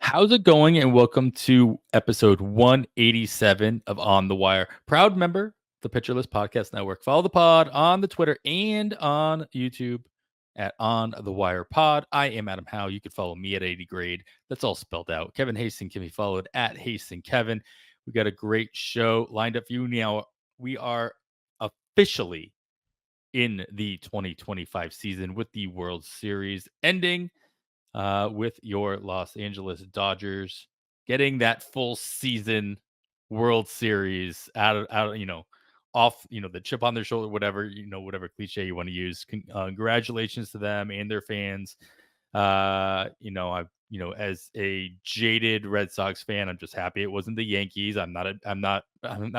How's it going? And welcome to episode 187 of On the Wire. Proud member, the Pitcher List Podcast Network. Follow the pod on the Twitter and on YouTube at On the Wire Pod. I am Adam Howe. You can follow me at 80 grade. That's all spelled out. Kevin Hasting can be followed at Hasting Kevin. We got a great show lined up for you now. We are officially in the 2025 season with the World Series ending with your Los Angeles Dodgers getting that full season World Series off, the chip on their shoulder, whatever, whatever cliche you want to use. Congratulations to them and their fans. As a jaded Red Sox fan, I'm just happy it wasn't the Yankees. I'm not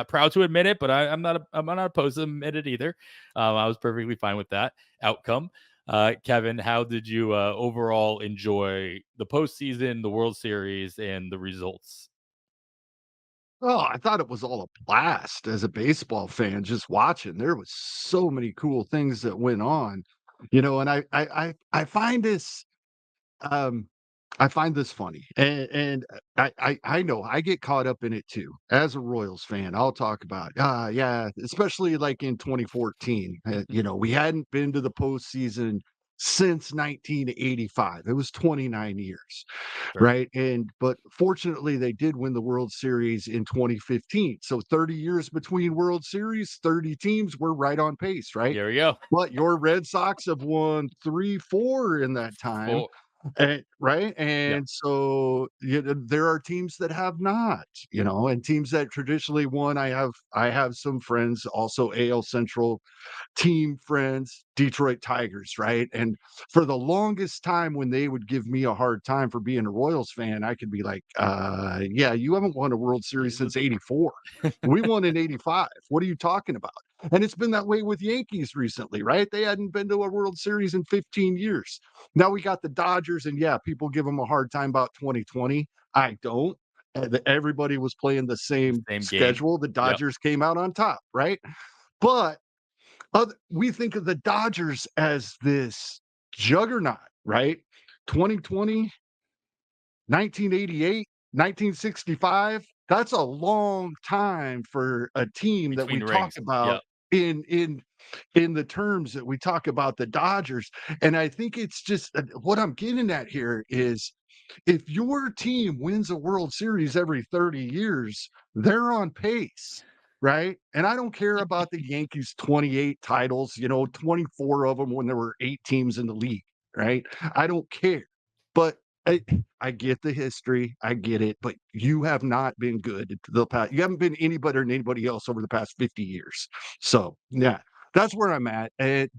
proud to admit it, but I'm not opposed to admit it either. I was perfectly fine with that outcome. Kevin, how did you overall enjoy the postseason, the World Series, and the results? Oh, I thought it was all a blast as a baseball fan just watching. There was so many cool things that went on, and I find this um I find this funny. And I know I get caught up in it too. As a Royals fan, I'll talk about yeah, especially like in 2014. We hadn't been to the postseason since 1985. It was 29 years, Sure. right? But fortunately, they did win the World Series in 2015. So 30 years between World Series, 30 teams. We're right on pace, right? There we go. But your Red Sox have won 3, 4 in that time. Full. Right? Yep. And so, there are teams that have not, and teams that traditionally won. I have some friends also AL Central team friends, Detroit Tigers, right? And for the longest time when they would give me a hard time for being a Royals fan, I could be like, yeah, you haven't won a World Series since '84. We won in '85. What are you talking about? And it's been that way with Yankees recently, right? They hadn't been to a World Series in 15 years. Now we got the Dodgers, and yeah, people give them a hard time about 2020. I don't. Everybody was playing the The same same game. schedule. The Yep. Dodgers came out on top, right? But we think of the Dodgers as this juggernaut, right? 2020, 1988, 1965. That's a long time for a team that we Between talk rings. about Yep. in the terms that we talk about the Dodgers. And I think it's just what I'm getting at here is if your team wins a World Series every 30 years, they're on pace, right? And I don't care about the Yankees' 28 titles, 24 of them when there were 8 teams in the league, right? I don't care. But I, I get the history, I get it, but you have not been good the past. You haven't been any better than anybody else over the past 50 years. So yeah, that's where I'm at. And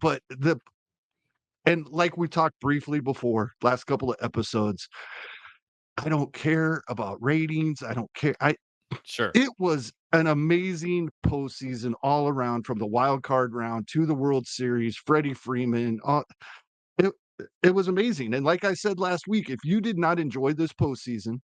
like we talked briefly before, last couple of episodes, I don't care about ratings. I don't care. Sure. It was an amazing postseason all around from the wild card round to the World Series. Freddie Freeman, it it was amazing. And like I said last week, if you did not enjoy this postseason,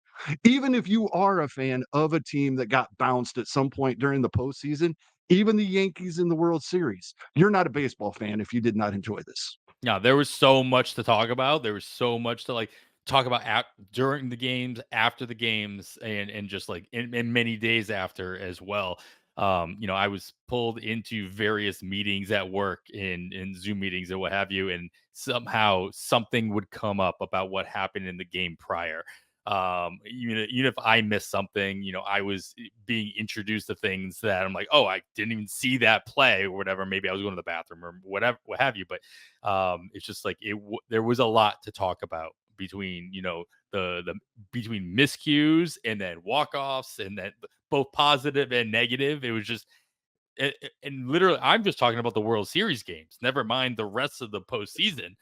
even if you are a fan of a team that got bounced at some point during the postseason, even the Yankees in the World Series, you're not a baseball fan if you did not enjoy this. Yeah, there was so much to talk about. There was so much to talk about during the games, after the games, and just like in many days after as well. I was pulled into various meetings at work in Zoom meetings and what have you, and somehow something would come up about what happened in the game prior. Even if I missed something, I was being introduced to things that I'm like, oh, I didn't even see that play or whatever. Maybe I was going to the bathroom or whatever, what have you. But it's just like there was a lot to talk about between the between miscues and then walk offs and then both positive and negative. It was just and literally, I'm just talking about the World Series games. Never mind the rest of the postseason,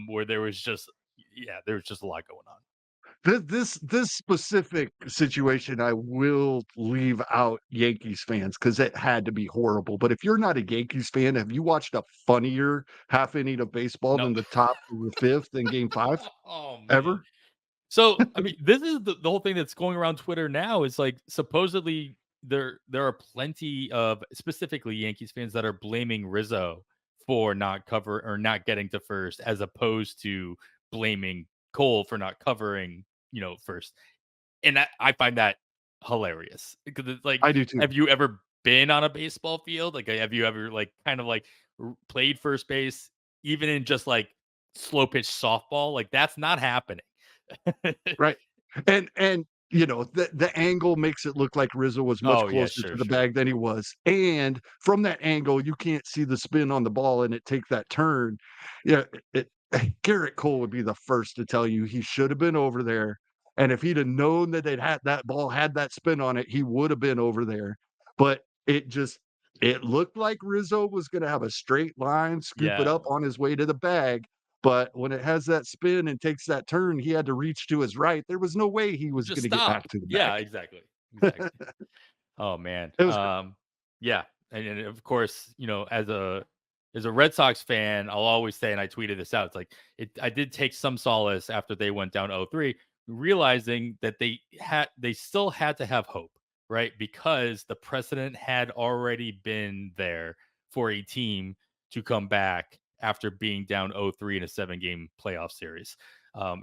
where there was just there was just a lot going on. This specific situation, I will leave out Yankees fans because it had to be horrible. But if you're not a Yankees fan, have you watched a funnier half inning of baseball No, than the top of the fifth in Game 5 oh man. ever? So, I mean, this is the whole thing that's going around Twitter now is like supposedly there are plenty of specifically Yankees fans that are blaming Rizzo for not cover or not getting to first as opposed to blaming Cole for not covering first. And I find that hilarious because it's like, I do too. have you ever been on a baseball field? Like, have you ever like kind of like played first base, even in just like slow pitch softball? Like that's not happening. Right. And the angle makes it look like Rizzo was much Oh yeah, closer sure, to the sure. bag than he was. And from that angle, you can't see the spin on the ball and it take that turn. Yeah, Garrett Cole would be the first to tell you he should have been over there. And if he'd have known that they'd had that ball had that spin on it, he would have been over there. But it looked like Rizzo was gonna have a straight line, scoop it Yeah, up on his way to the bag. But when it has that spin and takes that turn, he had to reach to his right. There was no way he was just gonna get stop. back to the Yeah, bag. exactly, exactly. Oh man. It was great. Yeah. And of course, as a Red Sox fan, I'll always say, and I tweeted this out, it's like I did take some solace after they went down 0-3, realizing that they still had to have hope, right? Because the precedent had already been there for a team to come back after being down 0-3 in a 7-game playoff series.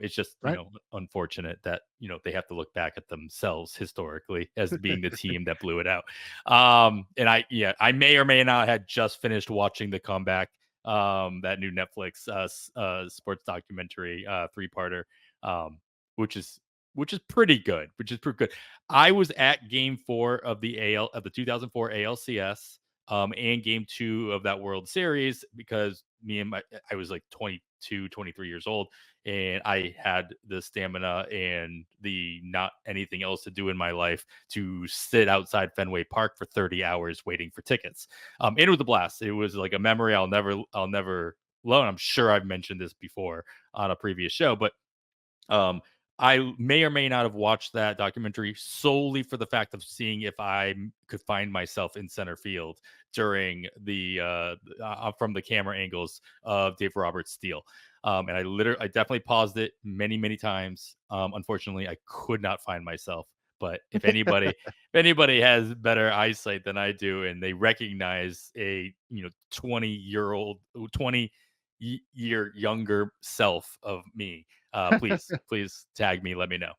It's just, Right? unfortunate that, they have to look back at themselves historically as being the team that blew it out. And I may or may not had just finished watching The Comeback, that new Netflix sports documentary, 3-parter, um, which is pretty good, I was at game 4 of the 2004 ALCS, and game 2 of that World Series because I was like 22, 23 years old, and I had the stamina and the not anything else to do in my life to sit outside Fenway Park for 30 hours waiting for tickets. And it was a blast. It was like a memory I'll never loan. I'm sure I've mentioned this before on a previous show, but um, I may or may not have watched that documentary solely for the fact of seeing if could find myself in center field during from the camera angles of Dave Roberts' steal. And I definitely paused it many, many times. Unfortunately, I could not find myself. But if anybody has better eyesight than I do, and they recognize a 20-year younger self of me, please tag me, let me know.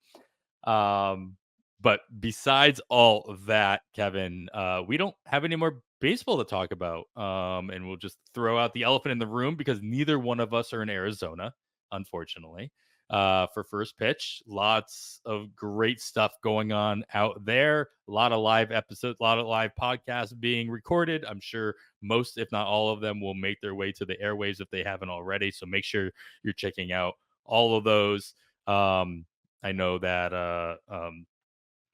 But besides all of that, Kevin, we don't have any more baseball to talk about. And we'll just throw out the elephant in the room because neither one of us are in Arizona, unfortunately. For first pitch, lots of great stuff going on out there. A lot of live episodes, a lot of live podcasts being recorded. I'm sure most, if not all of them, will make their way to the airwaves if they haven't already. So make sure you're checking out all of those. I know that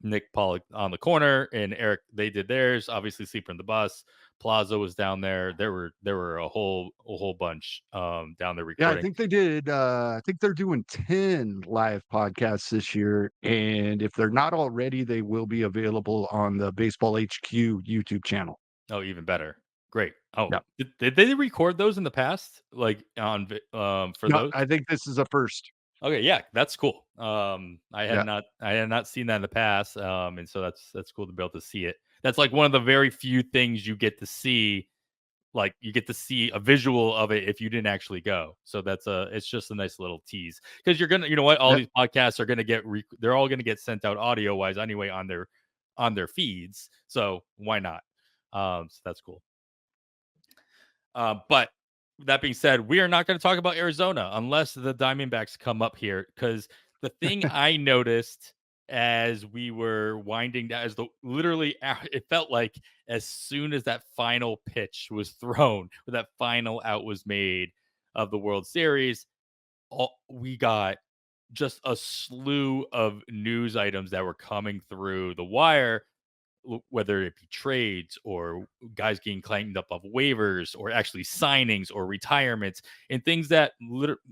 Nick Pollock on the corner and Eric, they did theirs. Obviously, Sleeper in the Bus. Plaza was down there. There were a whole bunch down there Yeah, I recording. think they did, I think they're doing 10 live podcasts this year, and if they're not already, they will be available on the Baseball HQ YouTube channel. Oh, even better. Great. Oh, Yeah. did they record those in the past? Like for No, those? I think this is a first. Okay, yeah, that's cool. I had Yeah. not seen that in the past, and so that's cool to be able to see it. That's like one of the very few things you get to see. Like you get to see a visual of it if you didn't actually go. So it's just a nice little tease because you're gonna, you know what, all Yeah. these podcasts are gonna they're all gonna get sent out audio wise anyway on their feeds. So why not? So that's cool. But that being said, we are not going to talk about Arizona unless the Diamondbacks come up here. Because the thing I noticed as we were winding down, it felt like as soon as that final pitch was thrown, or that final out was made of the World Series, we got just a slew of news items that were coming through the wire, whether it be trades or guys getting claimed up of waivers or actually signings or retirements and things that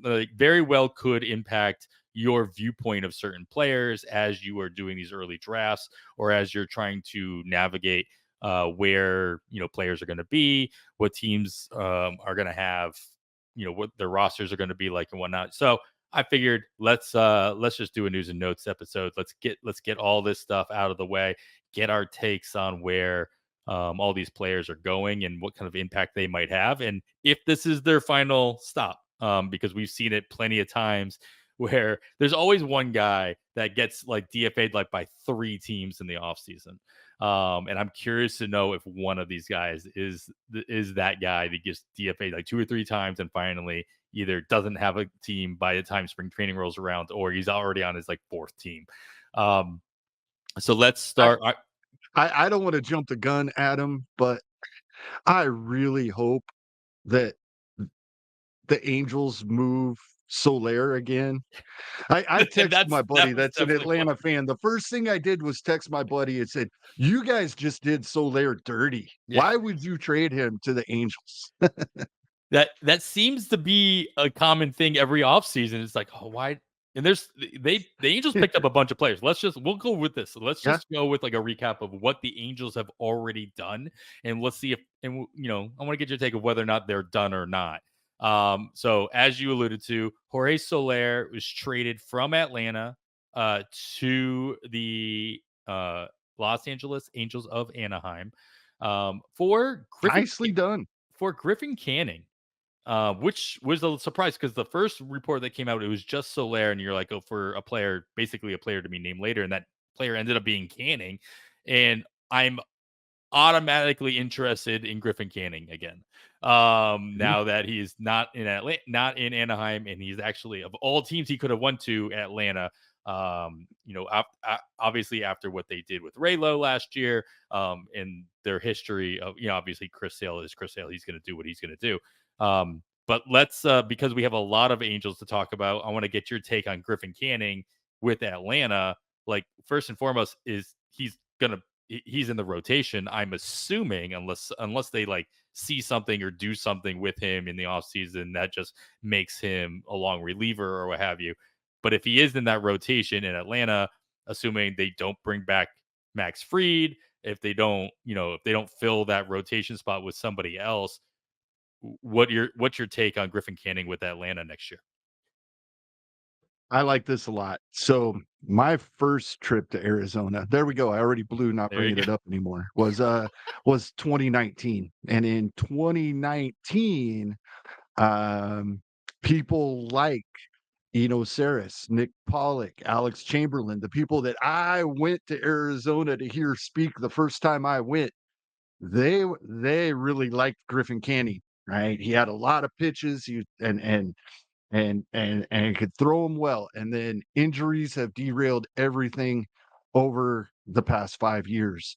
like, very well could impact your viewpoint of certain players as you are doing these early drafts or as you're trying to navigate where players are going to be, what teams are going to have, what their rosters are going to be like and whatnot. So I figured let's just do a news and notes episode. Let's get all this stuff out of the way, get our takes on where all these players are going and what kind of impact they might have, and if this is their final stop. Because we've seen it plenty of times where there's always one guy that gets like DFA'd like by 3 teams in the offseason. And I'm curious to know if one of these guys is that guy that gets DFA'd like 2 or 3 times and finally either doesn't have a team by the time spring training rolls around, or he's already on his like 4th team. Um, so let's I start. I don't wanna jump the gun, Adam, but I really hope that the Angels move Soler again. I And texted my that buddy was that's an definitely one. Atlanta fan. The first thing I did was text my buddy and said, "You guys just did Soler dirty. Yeah. Why would you trade him to the Angels?" That seems to be a common thing every offseason. It's like, oh, why? And the Angels picked up a bunch of players. We'll go with this. Let's Yeah, just go with like a recap of what the Angels have already done, and let's see if I want to get your take of whether or not they're done or not. So as you alluded to, Jorge Soler was traded from Atlanta to the Los Angeles Angels of Anaheim nicely done. for Griffin Canning, which was a surprise because the first report that came out, it was just Soler, and you're like, oh, for a player, basically a player to be named later, and that player ended up being Canning, and I'm automatically interested in Griffin Canning again. Mhm. Now that he's not in Atlanta, not in Anaheim, and he's actually of all teams he could have went to Atlanta. Obviously after what they did with Raylo last year, in their history of obviously Chris Sale is Chris Sale. He's going to do what he's going to do. But let's because we have a lot of Angels to talk about. I want to get your take on Griffin Canning with Atlanta. Like first and foremost, is he's in the rotation, I'm assuming, unless they like see something or do something with him in the offseason that just makes him a long reliever or what have you. But if he is in that rotation in Atlanta, assuming they don't bring back Max Fried, if they don't fill that rotation spot with somebody else, what's your take on Griffin Canning with Atlanta next year? I like this a lot. So, my first trip to Arizona, there we go, I already blew not There you bringing go. it up anymore, was 2019, and in 2019, um, people like Eno Saris, Nick Pollock, Alex Chamberlain, the people that I went to Arizona to hear speak the first time I went, they really liked Griffin Canning, right? He had a lot of pitches, he and could throw them well. And then injuries have derailed everything over the past 5 years.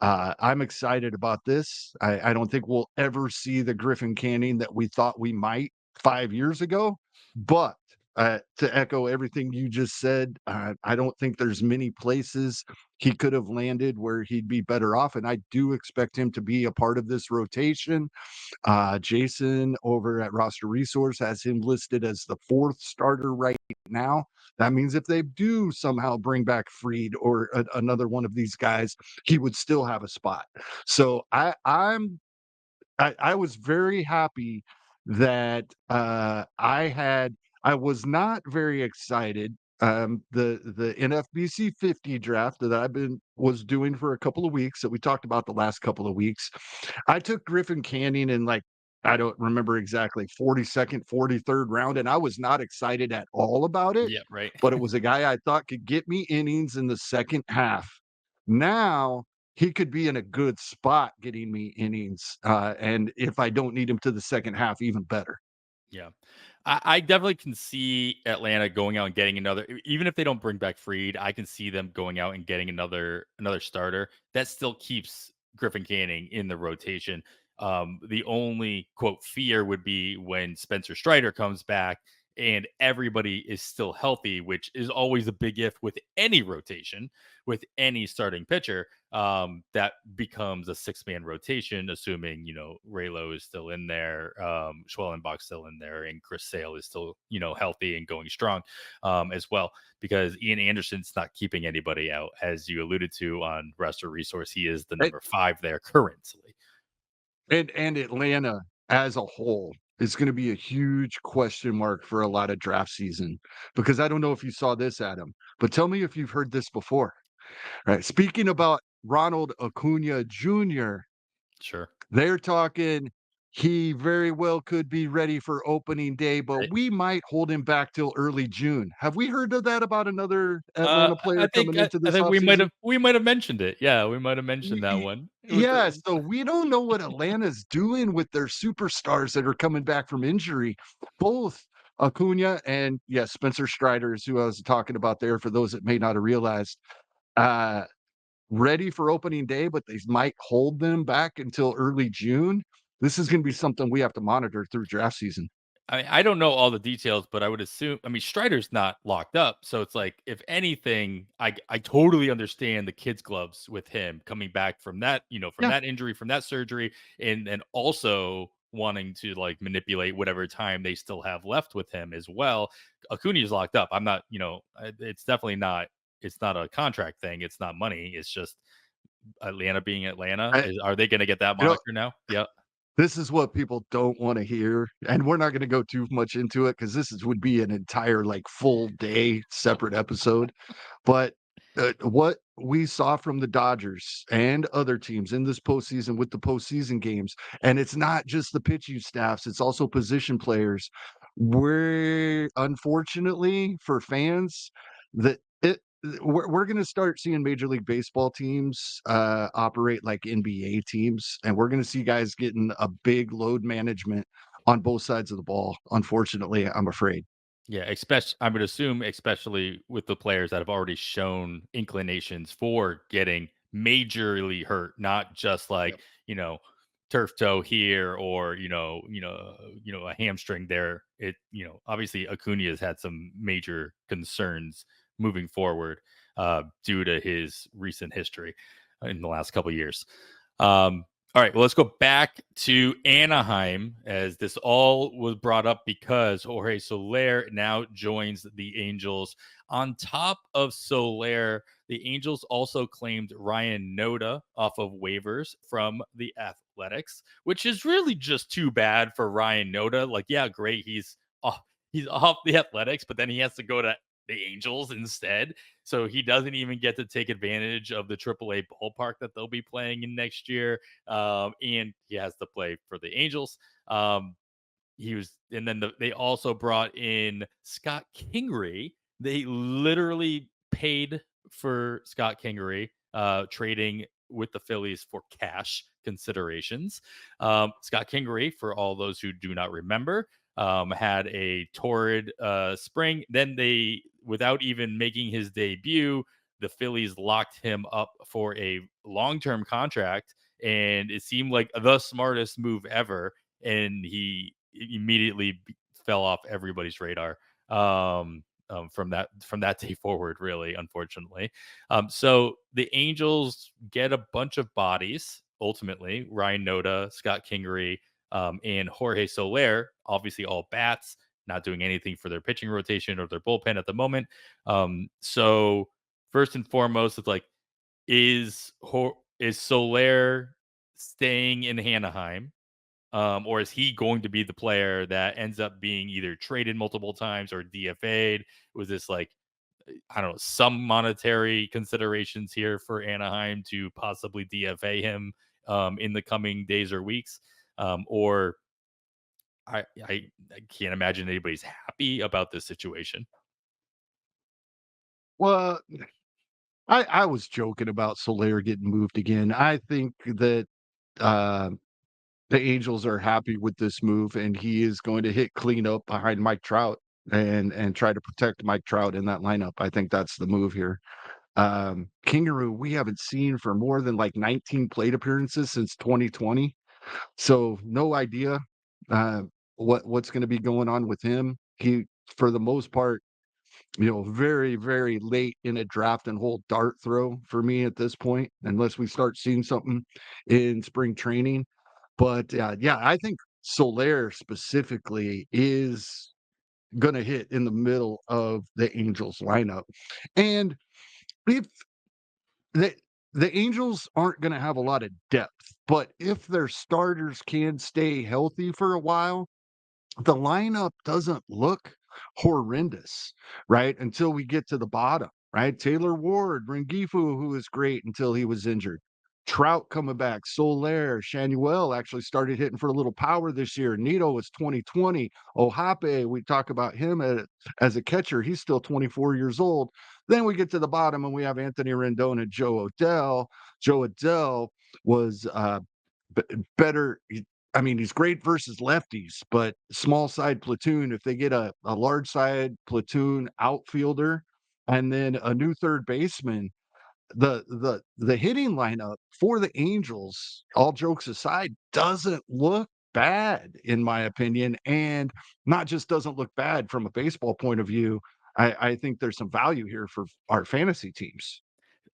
I'm excited about this. I don't think we'll ever see the Griffin Canning that we thought we might 5 years ago. But to echo everything you just said, I don't think there's many places he could have landed where he'd be better off. And I do expect him to be a part of this rotation. Jason over at Roster Resource has him listed as the 4th starter right now. That means if they do somehow bring back Freed or another one of these guys, he would still have a spot. So I was very happy that, I was not very excited. The NFBC 50 draft that was doing for a couple of weeks that we talked about the last couple of weeks. I took Griffin Canning in, like, I don't remember exactly, 42nd, 43rd round, and I was not excited at all about it, Yeah, right. but it was a guy I thought could get me innings in the second half. Now he could be in a good spot getting me innings, and if I don't need him to the second half, even better. Yeah. I definitely can see Atlanta going out and getting another even if they don't bring back Freed, I can see them going out and getting another starter. That still keeps Griffin Canning in the rotation. The only quote fear would be when Spencer Strider comes back and everybody is still healthy, which is always a big if with any rotation, with any starting pitcher. That becomes a 6-man rotation, assuming Raylo is still in there, Schwellenbach's still in there, and Chris Sale is still healthy and going strong as well. Because Ian Anderson's not keeping anybody out, as you alluded to on Roster Resource. He is the And number 5 there currently. and Atlanta as a whole is gonna be a huge question mark for a lot of draft season, because I don't know if you saw this, Adam, but tell me if you've heard this before, right? Speaking about Ronald Acuna Jr., Sure. they're talking He very well could be ready for opening day, but Right? we might hold him back till early June. Have we heard of that about another Atlanta I player think coming into I this think offseason? we might have mentioned it. Yeah, we might have mentioned that Y one. It was Yeah, so we don't know what Atlanta's doing with their superstars that are coming back from injury. Both Acuna and, yes, Spencer Strider is who I was talking about there for those that may not have realized, uh, ready for opening day, but they might hold them back until early June. This is gonna be something we have to monitor through draft season. I don't know all the details, but I would assume. I mean, Strider's not locked up, so it's like if anything, I totally understand the kids' gloves with him coming back from that, from Yeah, that injury, from that surgery, and also wanting to like manipulate whatever time they still have left with him as well. Acuna is locked up. I'm not, it's definitely not. It's not a contract thing. It's not money. It's just Atlanta being Atlanta. I Are they going to get that you know moniker now? Yep. this is what people don't wanna hear, and we're not gonna go too much into it because would be an entire, like, full day separate episode, but, what we saw from the Dodgers and other teams in this postseason with the postseason games, and it's not just the pitching staffs, it's also position players, we're unfortunately for fans, that it we're gonna start seeing Major League Baseball teams, operate like NBA teams, and we're gonna see guys getting a big load management on both sides of the ball, unfortunately, I'm afraid. Yeah, especially I would assume, especially with the players that have already shown inclinations for getting majorly hurt, not just like, Yep. turf toe here or, a hamstring there. Obviously Acuna has had some major concerns moving forward due to his recent history in the last couple of years. Um, all right, well, let's go back to Anaheim as this all was brought up because Jorge Soler now joins the Angels. On top of Soler, the Angels also claimed Ryan Noda off of waivers from the Athletics, which is really just too bad for Ryan Noda. Like, yeah, great, he's off the Athletics, but then he has to go to the Angels instead. So he doesn't even get to take advantage of the AAA ballpark that they'll be playing in next year. And he has to play for the Angels. And then they also brought in Scott Kingery. They literally paid for Scott Kingery, trading with the Phillies for cash considerations. Scott Kingery, for all those who do not remember, had a torrid spring. Then without even making his debut, the Phillies locked him up for a long-term contract, and it seemed like the smartest move ever. And he immediately fell off everybody's radar from that day forward. Really, unfortunately, so the Angels get a bunch of bodies. Ultimately, Ryan Noda, Scott Kingery, and Jorge Soler, obviously all bats, not doing anything for their pitching rotation or their bullpen at the moment. So first and foremost, it's like, is Soler staying in Anaheim? Or is he going to be the player that ends up being either traded multiple times or DFA'd? Was this like, I don't know, some monetary considerations here for Anaheim to possibly DFA him in the coming days or weeks? Or I can't imagine anybody's happy about this situation. Well, I was joking about Soler getting moved again. I think that, uh, the Angels are happy with this move, and he is going to hit cleanup behind Mike Trout and try to protect Mike Trout in that lineup. I think that's the move here. Kingaroo, we haven't seen for more than, like, 19 plate appearances since 2020, so no idea, uh, what's gonna be going on with him. He, for the most part, very, very late in a draft and whole dart throw for me at this point, unless we start seeing something in spring training. But, yeah, I think Soler specifically is gonna hit in the middle of the Angels lineup. And if the the Angels aren't gonna have a lot of depth, but if their starters can stay healthy for a while, the lineup doesn't look horrendous, right? Until we get to the bottom, right? Taylor Ward, Rengifu, who was great until he was injured. Trout coming back, Soler, Shanuel actually started hitting for a little power this year. Nito was 2020. Ohape, we talk about him as a catcher. He's still 24 years old. Then we get to the bottom and we have Anthony Rendon and Joe Odell. Joe Odell was better. I mean, he's great versus lefties, but small side platoon, if they get a large side platoon outfielder and then a new third baseman, the hitting lineup for the Angels, all jokes aside, doesn't look bad in my opinion, and not just doesn't look bad from a baseball point of view. I think there's some value here for our fantasy teams.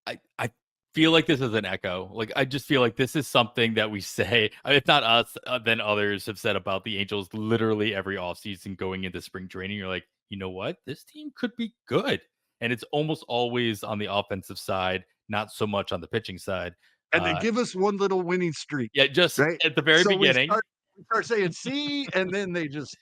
I feel like this is an echo. Like, I just feel like this is something that we say, if not us, then others have said about the Angels literally every offseason going into spring training. You're like, you know what? This team could be good. And it's almost always on the offensive side, not so much on the pitching side. And they Uh, give us one little winning streak, yeah, just right? at the very So beginning. we start saying see, and then they just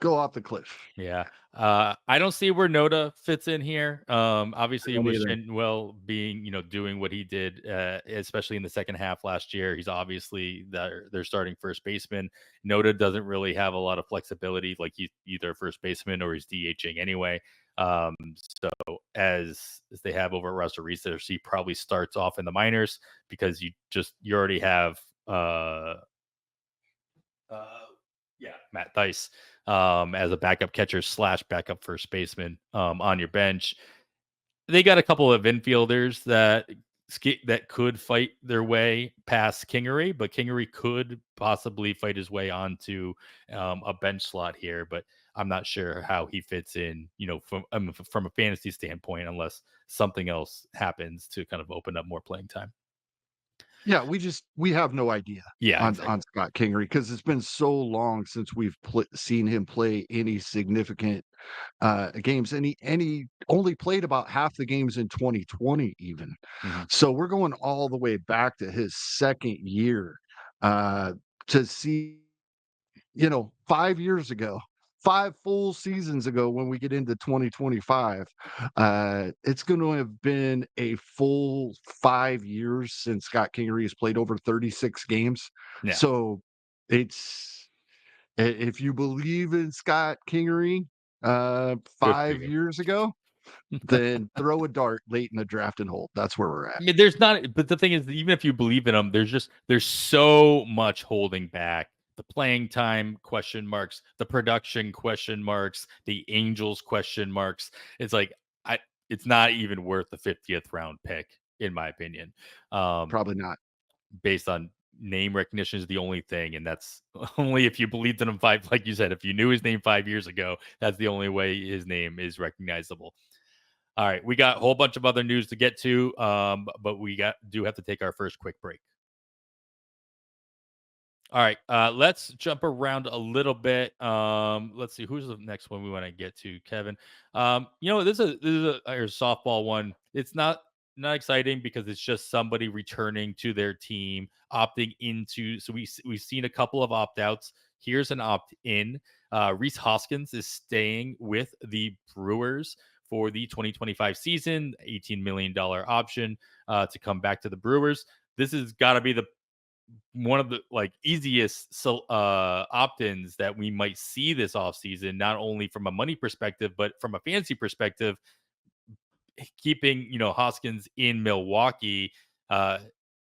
go off the cliff. Yeah. I don't see where Noda fits in here. I Obviously don't with either. Shinwell being, doing what he did, especially in the second half last year, he's obviously their starting first baseman. Noda doesn't really have a lot of flexibility, like he's either first baseman or he's DHing anyway. So as they have over at Russell Research, he probably starts off in the minors because you already have uh, yeah, Matt Dice as a backup catcher slash backup first baseman on your bench. They got a couple of infielders that could fight their way past Kingery, but Kingery could possibly fight his way onto a bench slot here. But I'm not sure how he fits in, from a fantasy standpoint, unless something else happens to kind of open up more playing time. Yeah, we have no idea Yeah, on exactly. Scott Kingery because it's been so long since we've seen him play any significant games, and he only played about half the games in 2020 even. Mhm. So we're going all the way back to his second year uh, to see, 5 years ago, 5 full seasons ago when we get into 2025, it's gonna have been a full 5 years since Scott Kingery has played over 36 games. Yeah. So, it's if you believe in Scott Kingery, Good for 5 you. years ago, then throw a dart late in the draft and hold. That's where we're I at. mean, there's not, but the thing is, even if you believe in them, there's so much holding back. The playing time question marks, the production question marks, the Angels question marks. It's like I, it's not even worth the 50th round pick, in my opinion. Um, Probably not. Based on name recognition is the only thing, and that's only if you believed in him five. Like you said, if you knew his name 5 years ago, that's the only way his name is recognizable. All right, we got a whole bunch of other news to get to, but do have to take our first quick break. All right, let's jump around a little bit. Let's see who's the next one we want to get to, Kevin. This is a softball one. It's not exciting because it's just somebody returning to their team, opting into. So we've seen a couple of opt outs. Here's an opt in. Reese Hoskins is staying with the Brewers for the 2025 season, $18 million option to come back to the Brewers. This has got to be the one of the easiest opt-ins that we might see this offseason, not only from a money perspective but from a fantasy perspective. Keeping Hoskins in Milwaukee uh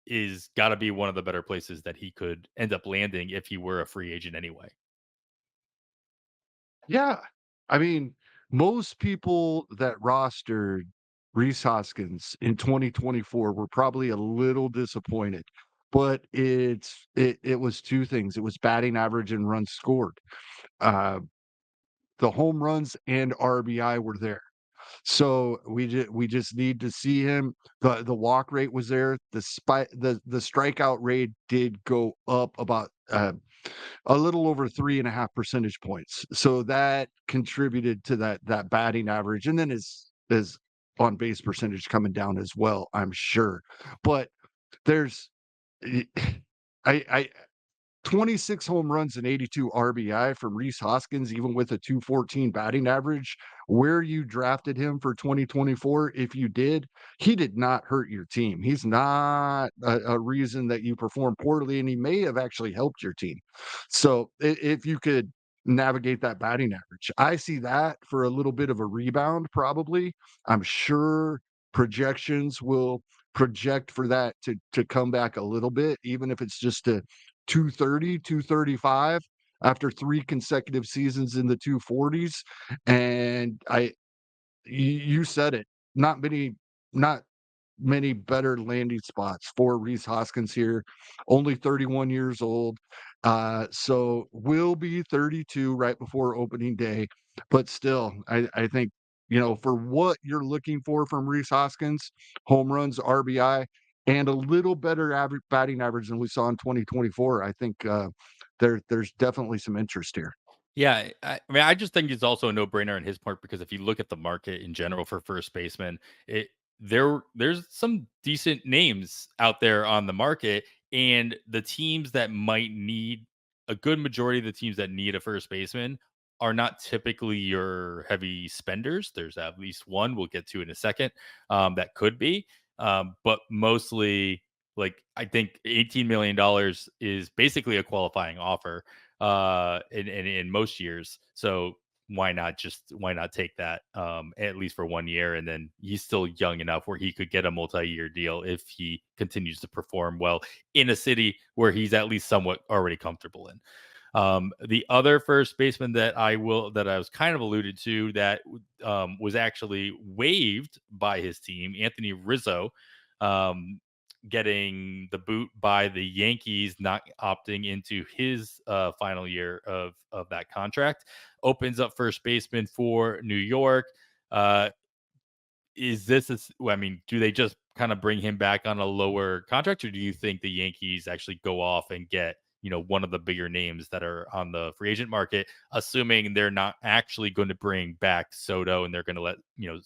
is got to be one of the better places that he could end up landing if he were a free agent anyway. Yeah. I mean, most people that rostered Reese Hoskins in 2024 were probably a little disappointed, but it was 2 things. It was batting average and runs scored. Uh, the home runs and RBI were there. So we just need to see him. The walk rate was there. The strikeout rate did go up about a little over 3.5 percentage points. So that contributed to that batting average, and then his on base percentage coming down as well, I'm sure. But there's I 26 home runs and 82 RBI from Rhys Hoskins, even with a 214 batting average. Where you drafted him for 2024, if you did, he did not hurt your team. He's not a reason that you perform poorly, and he may have actually helped your team. So if you could navigate that batting average, I see that for a little bit of a rebound, probably. I'm sure projections will project for that to come back a little bit, even if it's just a 230, 235 after 3 consecutive seasons in the 240s. And you said it, not many better landing spots for Rhys Hoskins here, only 31 years old. So will be 32 right before opening day. But still, I think, for what you're looking for from Rhys Hoskins, home runs, RBI, and a little better average batting average than we saw in 2024, I think there's definitely some interest here. Yeah, I mean, I just think it's also a no-brainer on his part because if you look at the market in general for first baseman, there's some decent names out there on the market, and the teams that might need a good majority of the teams that need a first baseman are not typically your heavy spenders. There's at least one we'll get to in a second that could be, but mostly like I think $18 million is basically a qualifying offer in most years. So why not take that at least for 1 year, and then he's still young enough where he could get a multi-year deal if he continues to perform well in a city where he's at least somewhat already comfortable in. The other first baseman that I was kind of alluded to that was actually waived by his team, Anthony Rizzo, um, getting the boot by the Yankees, not opting into his final year of that contract, opens up first baseman for New York. Uh, is this I mean, do they just kind of bring him back on a lower contract, or do you think the Yankees actually go off and get one of the bigger names that are on the free agent market, assuming they're not actually going to bring back Soto and they're going to let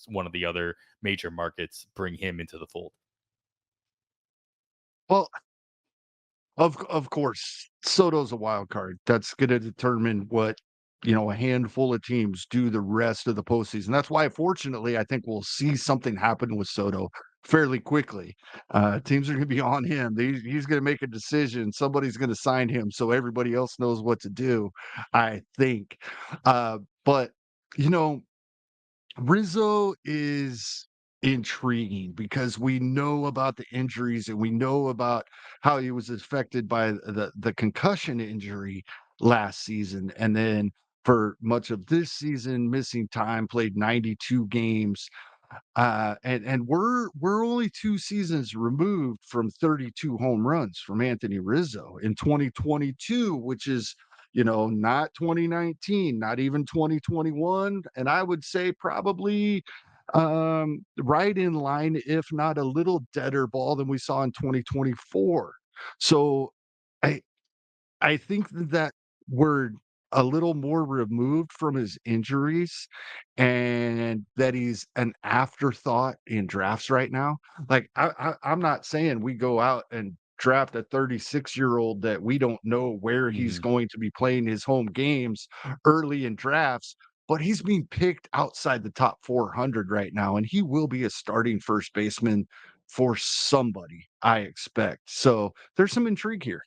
one of the other major markets bring him into the fold? Well, of course, Soto's a wild card. That's gonna determine what, a handful of teams do the rest of the postseason. That's why, fortunately, I think we'll see something happen with Soto fairly quickly. Teams are gonna be on him. He's gonna make a decision. Somebody's gonna sign him so everybody else knows what to do, I think. But, you know Rizzo is intriguing because we know about the injuries and we know about how he was affected by the concussion injury last season, and then for much of this season, missing time, played 92 games. And we're only 2 seasons removed from 32 home runs from Anthony Rizzo in 2022, which is, not 2019, not even 2021, and I would say probably, right in line, if not a little deader ball than we saw in 2024. So, I I think that we're a little more removed from his injuries and that he's an afterthought in drafts right now. Like, I'm not saying we go out and draft a 36-year-old that we don't know where he's Mhm. going to be playing his home games early in drafts, but he's being picked outside the top 400 right now, and he will be a starting first baseman for somebody, I expect. So, there's some intrigue here.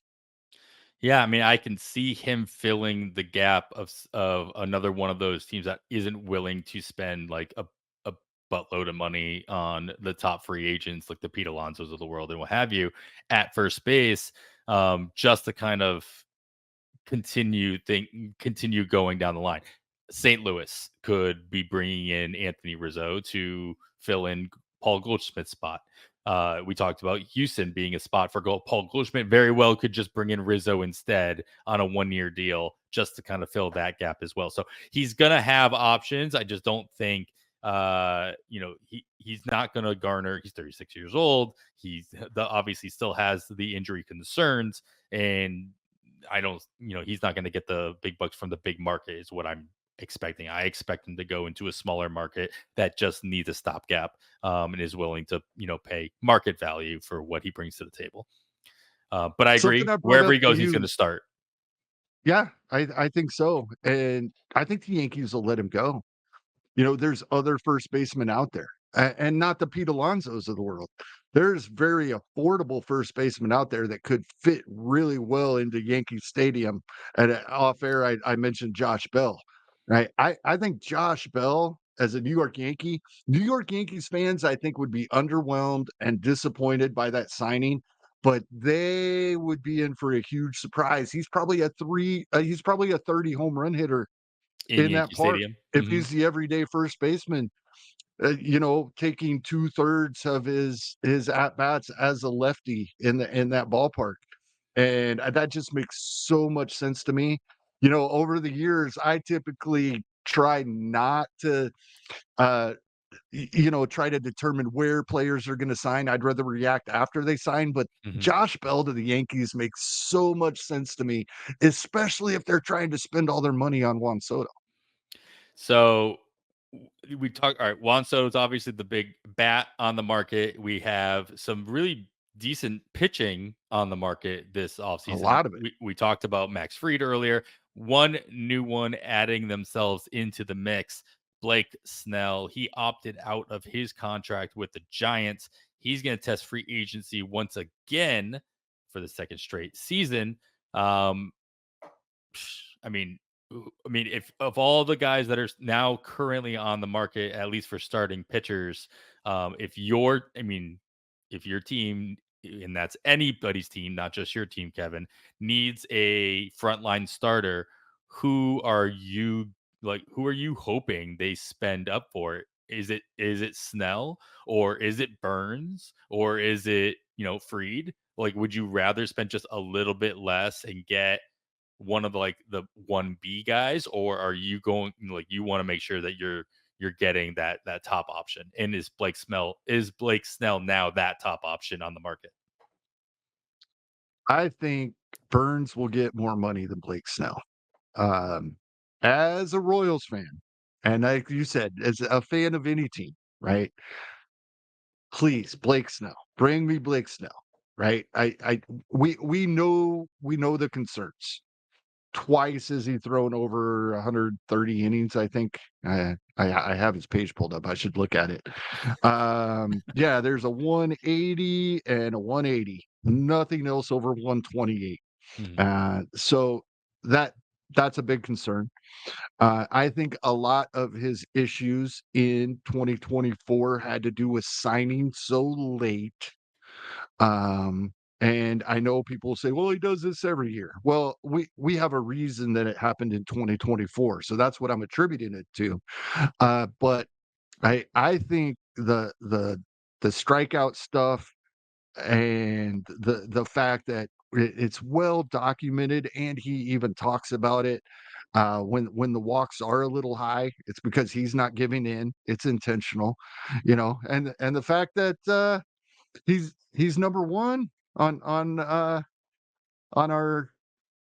Yeah, I mean, I can see him filling the gap of another one of those teams that isn't willing to spend like a buttload of money on the top free agents like the Pete Alonsos of the world and what have you at first base, just to kind of continue going down the line. St. Louis could be bringing in Anthony Rizzo to fill in Paul Goldschmidt's spot. We talked about Houston being a spot for Paul Goldschmidt. Very well could just bring in Rizzo instead on a 1 year deal just to kind of fill that gap as well. So he's gonna have options. I just don't think he's not gonna garner. He's 36 years old. Obviously still has the injury concerns, and I don't, he's not going to get the big bucks from the big market, is what I'm expecting. I expect him to go into a smaller market that just needs a stopgap, and is willing to, pay market value for what he brings to the table. But I Something agree, I brought wherever up he to goes, he's going you to start. Yeah, I think so, and I think the Yankees will let him go. You know, there's other first basemen out there, and not the Pete Alonsos of the world. There's very affordable first basemen out there that could fit really well into Yankee Stadium. And off air, I mentioned Josh Bell, right? I think Josh Bell as a New York Yankees fans, I think would be underwhelmed and disappointed by that signing. But they would be in for a huge surprise. He's probably a 30 home run hitter In in that Yankee park Stadium. if he's the everyday first baseman, you know, taking 2/3 of his at bats as a lefty in that ballpark, and, that just makes so much sense to me. You know, over the years, I typically try not to, uh, you know, try to determine where players are gonna sign. I'd rather react after they sign, but Mhm. Josh Bell to the Yankees makes so much sense to me, especially if they're trying to spend all their money on Juan Soto. So we talk. All right, Juan Soto is obviously the big bat on the market. We have some really decent pitching on the market this A offseason. lot of it. We talked about Max Fried earlier. One new one adding themselves into the mix. Blake Snell. He opted out of his contract with the Giants. He's going to test free agency once again for the second straight season. Um, I mean, if of all the guys that are now currently on the market, at least for starting pitchers, if your team, and that's anybody's team, not just your team, Kevin, needs a frontline starter, who are you who are you hoping they spend up for? Is it Snell, or is it Burns, or is it Freed? Like, would you rather spend just a little bit less and get one of the 1B guys, or are you going you want to make sure that you're getting that top option? And is Blake Snell now that top option on the market? I think Burns will get more money than Blake Snell. Um, as a Royals fan, and like you said, as a fan of any team, right? Please, Blake Snell, bring me Blake Snell, right? We know the concerns. Twice has he thrown over 130 innings, I think. I have his page pulled up. I should look at it. Yeah, there's a 180 and a 180. Nothing else over 128. Mhm. So that that's a big concern. I think a lot of his issues in 2024 had to do with signing so late. Um, and I know people say, "Well, he does this every year." Well, we have a reason that it happened in 2024, so that's what I'm attributing it to. But I think the strikeout stuff and the fact that it's well documented, and he even talks about it, when the walks are a little high, it's because he's not giving in, it's intentional, you know, and the fact that, he's number 1 on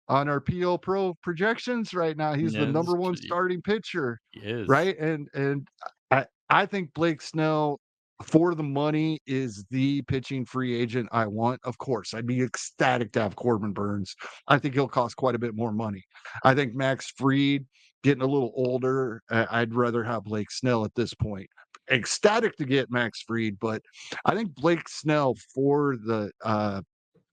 our PL Pro projections right now. He's the Yeah, number 1 starting pitcher, he is. right? And I think Blake Snell, for the money, is the pitching free agent I want. Of course, I'd be ecstatic to have Corbin Burns. I think he'll cost quite a bit more money. I think Max Fried, getting a little older, I'd rather have Blake Snell at this point. Ecstatic to get Max Fried, but I think Blake Snell for the,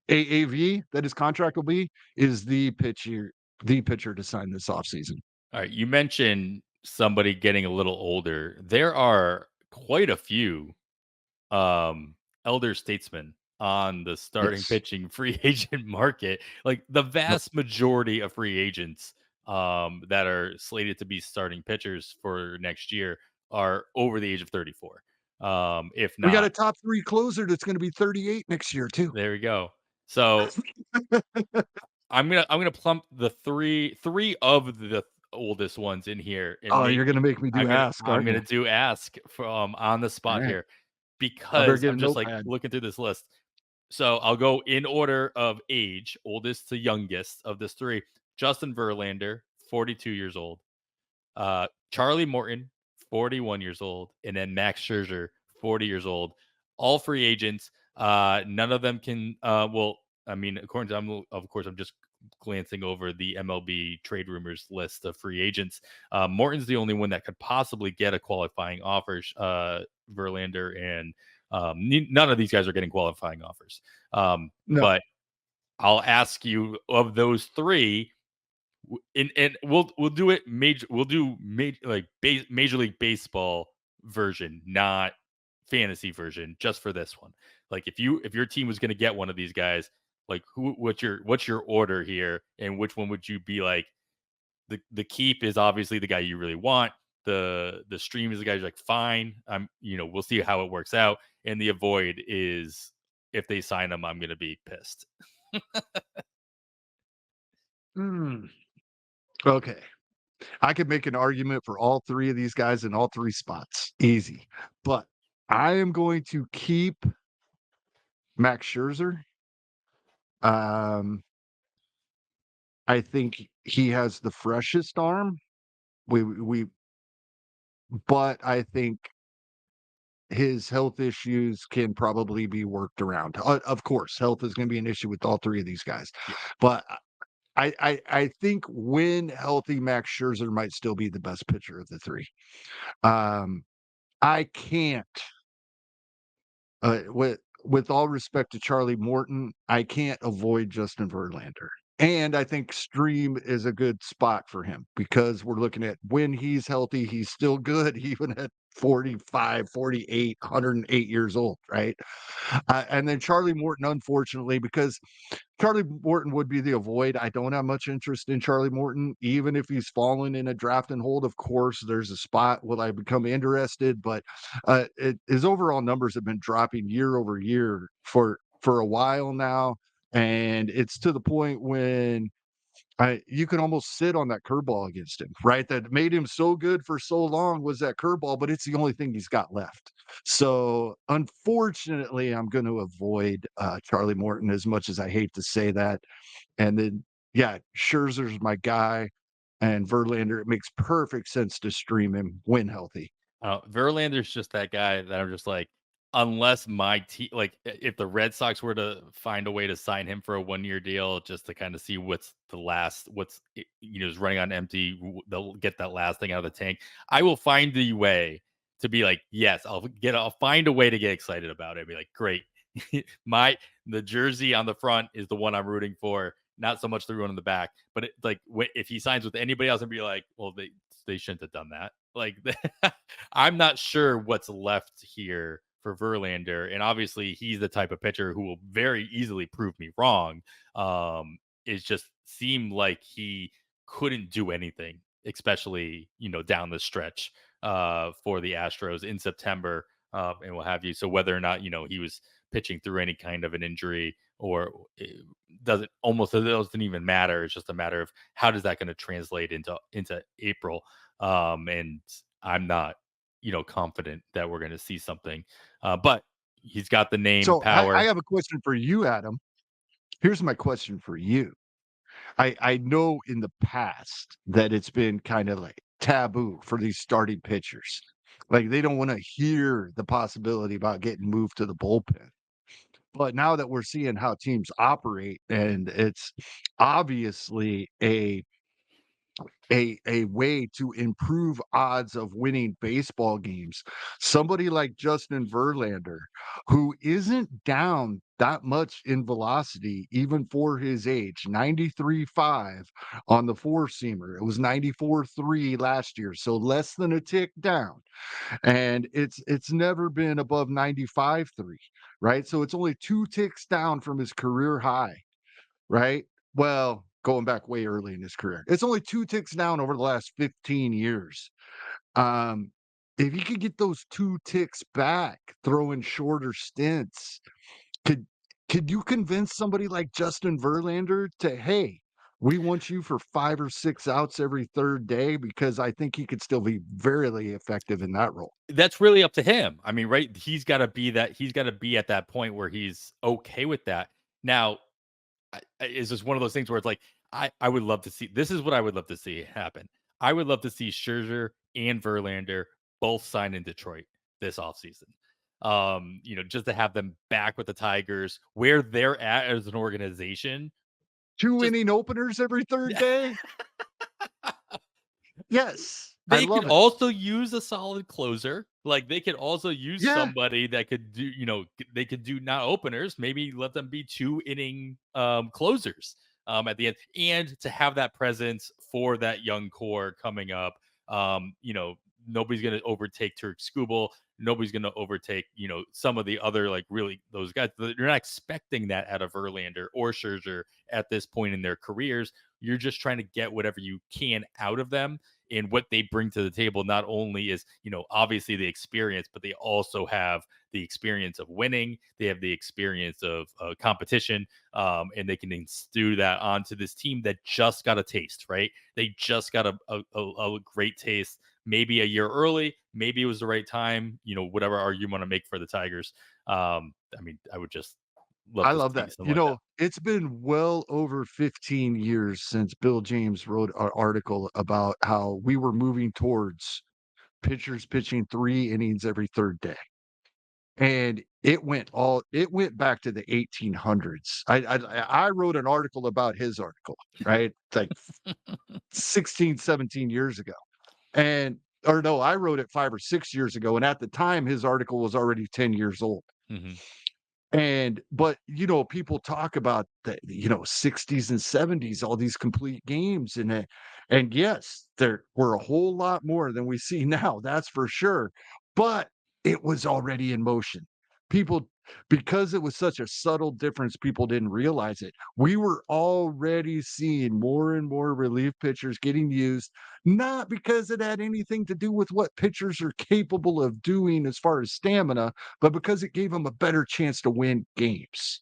AAV that his contract will be, is the pitcher to sign this offseason. All right, you mentioned somebody getting a little older. There are quite a few elder statesmen on the starting Yes. pitching free agent market. Like, the Yep. vast majority of free agents that are slated to be starting pitchers for next year are over the age of 34. If We got not, a top 3 closer that's gonna be 38 next year too. there we go. So I'm gonna plump the three of the oldest ones in here and Oh, make you're gonna make me do I'm gonna ask, I'm aren't you? gonna do ask from on the spot Alright. here, I better because get a I'm just like notepad. looking through this list. So I'll go in order of age, oldest to youngest of this three. Justin Verlander, 42 years old. Charlie Morton, 41 years old, and then Max Scherzer, 40 years old. All free agents. None of them can. Well, I mean, according to them, of course, I'm just glancing over the MLB trade rumors list of free agents. Morton's the only one that could possibly get a qualifying offer. Verlander and none of these guys are getting qualifying offers. No. But I'll ask you, of those three, and we'll do it major. We'll do Major League Baseball version, not fantasy version, just for this one. Like if your team was going to get one of these guys, like what's your order here, and which one would you be like? The keep is obviously the guy you really want. The stream is the guy who's like, fine, we'll see how it works out. And the avoid is, if they sign him, I'm gonna be pissed. Mm, okay. I could make an argument for all 3 of these guys in all 3 spots, easy. But I am going to keep Max Scherzer. Um, I think he has the freshest arm. We but I think his health issues can probably be worked around. Of course, health is gonna be an issue with all 3 of these guys. Yeah. But I think when healthy, Max Scherzer might still be the best pitcher of the 3. Um, I can't, with all respect to Charlie Morton, I can't avoid Justin Verlander. And I think stream is a good spot for him because we're looking at when he's healthy, he's still good even at 45, 48, 108 years old, right? And then Charlie Morton, unfortunately, because Charlie Morton would be the avoid. I don't have much interest in Charlie Morton, even if he's fallen in a draft and hold. Of course, there's a spot will I become interested, but his overall numbers have been dropping year over year for a while now, and it's to the point when you can almost sit on that curveball against him, right? That made him so good for so long was that curveball, but it's the only thing he's got left. So unfortunately, I'm going to avoid Charlie Morton as much as I hate to say that. And then, yeah, Scherzer's my guy, and Verlander. It makes perfect sense to stream him when healthy. Verlander's just that guy that I'm just like, unless my team, like, if the Red Sox were to find a way to sign him for a 1 year deal, just to kind of see is running on empty, they'll get that last thing out of the tank. I will find the way to be like, yes, I'll find a way to get excited about it. Be like, great, the jersey on the front is the one I'm rooting for. Not so much the one in the back, but if he signs with anybody else, and be like, well, they shouldn't have done that. Like, I'm not sure what's left here for Verlander, and obviously he's the type of pitcher who will very easily prove me wrong. It just seemed like he couldn't do anything, especially down the stretch for the Astros in September, and what have you. So whether or not he was pitching through any kind of an injury, or it doesn't even matter. It's just a matter of how does that going to translate into April. And I'm not, confident that we're going to see something. But he's got the name So I power. have a question for you, Adam. Here's my question for you. I know in the past that it's been kind of like taboo for these starting pitchers. Like they don't want to hear the possibility about getting moved to the bullpen. But now that we're seeing how teams operate, and it's obviously a way to improve odds of winning baseball games. Somebody like Justin Verlander, who isn't down that much in velocity, even for his age, 93.5 on the four seamer. It was 94.3 last year, so less than a tick down. And it's never been above 95.3, right? So it's only 2 ticks down from his career high, right? Well, going back way early in his career. It's only 2 ticks down over the last 15 years. Um, if you could get those 2 ticks back, throw in shorter stints, could could you convince somebody like Justin Verlander to, "Hey, we want you for 5 or 6 outs every 3rd day," because I think he could still be very effective in that role. That's really up to him. I mean, right? He's got to be at that point where he's okay with that. Now, it's just one of those things where it's like, I would love to see, this is what I would love to see happen. I would love to see Scherzer and Verlander both sign in Detroit this offseason. Just to have them back with the Tigers, where they're at as an organization. 2 Just inning openers every 3rd day? Yes, I they could love it. also use a solid closer. Like, they could also use Yeah, somebody that could do, they could do not openers, maybe let them be 2 inning, closers, at the end, and to have that presence for that young core coming up. Nobody's gonna overtake Turk Skubal. Nobody's gonna overtake, some of the other, like, really those guys. You're not expecting that out of Verlander or Scherzer at this point in their careers. You're just trying to get whatever you can out of them, and what they bring to the table not only is, obviously the experience, but they also have the experience of winning. They have the experience of competition, and they can instill that onto this team that just got a taste, right? They just got a great taste, maybe a year early, maybe it was the right time, whatever argument you want to make for the Tigers. I would just love I to love see that. something like that. It's been well over 15 years since Bill James wrote an article about how we were moving towards pitchers pitching 3 innings every 3rd day. And it went back to the 1800s. I wrote an article about his article, right? It's like 16, 17 years ago. And or no, I wrote it 5 or 6 years ago, and at the time, his article was already 10 years old. Hmm. But, people talk about the, 60s and 70s, all these complete games, and yes, there were a whole lot more than we see now, that's for sure, but it was already in motion. People because it was such a subtle difference, people didn't realize it. We were already seeing more and more relief pitchers getting used, not because it had anything to do with what pitchers are capable of doing as far as stamina, but because it gave them a better chance to win games.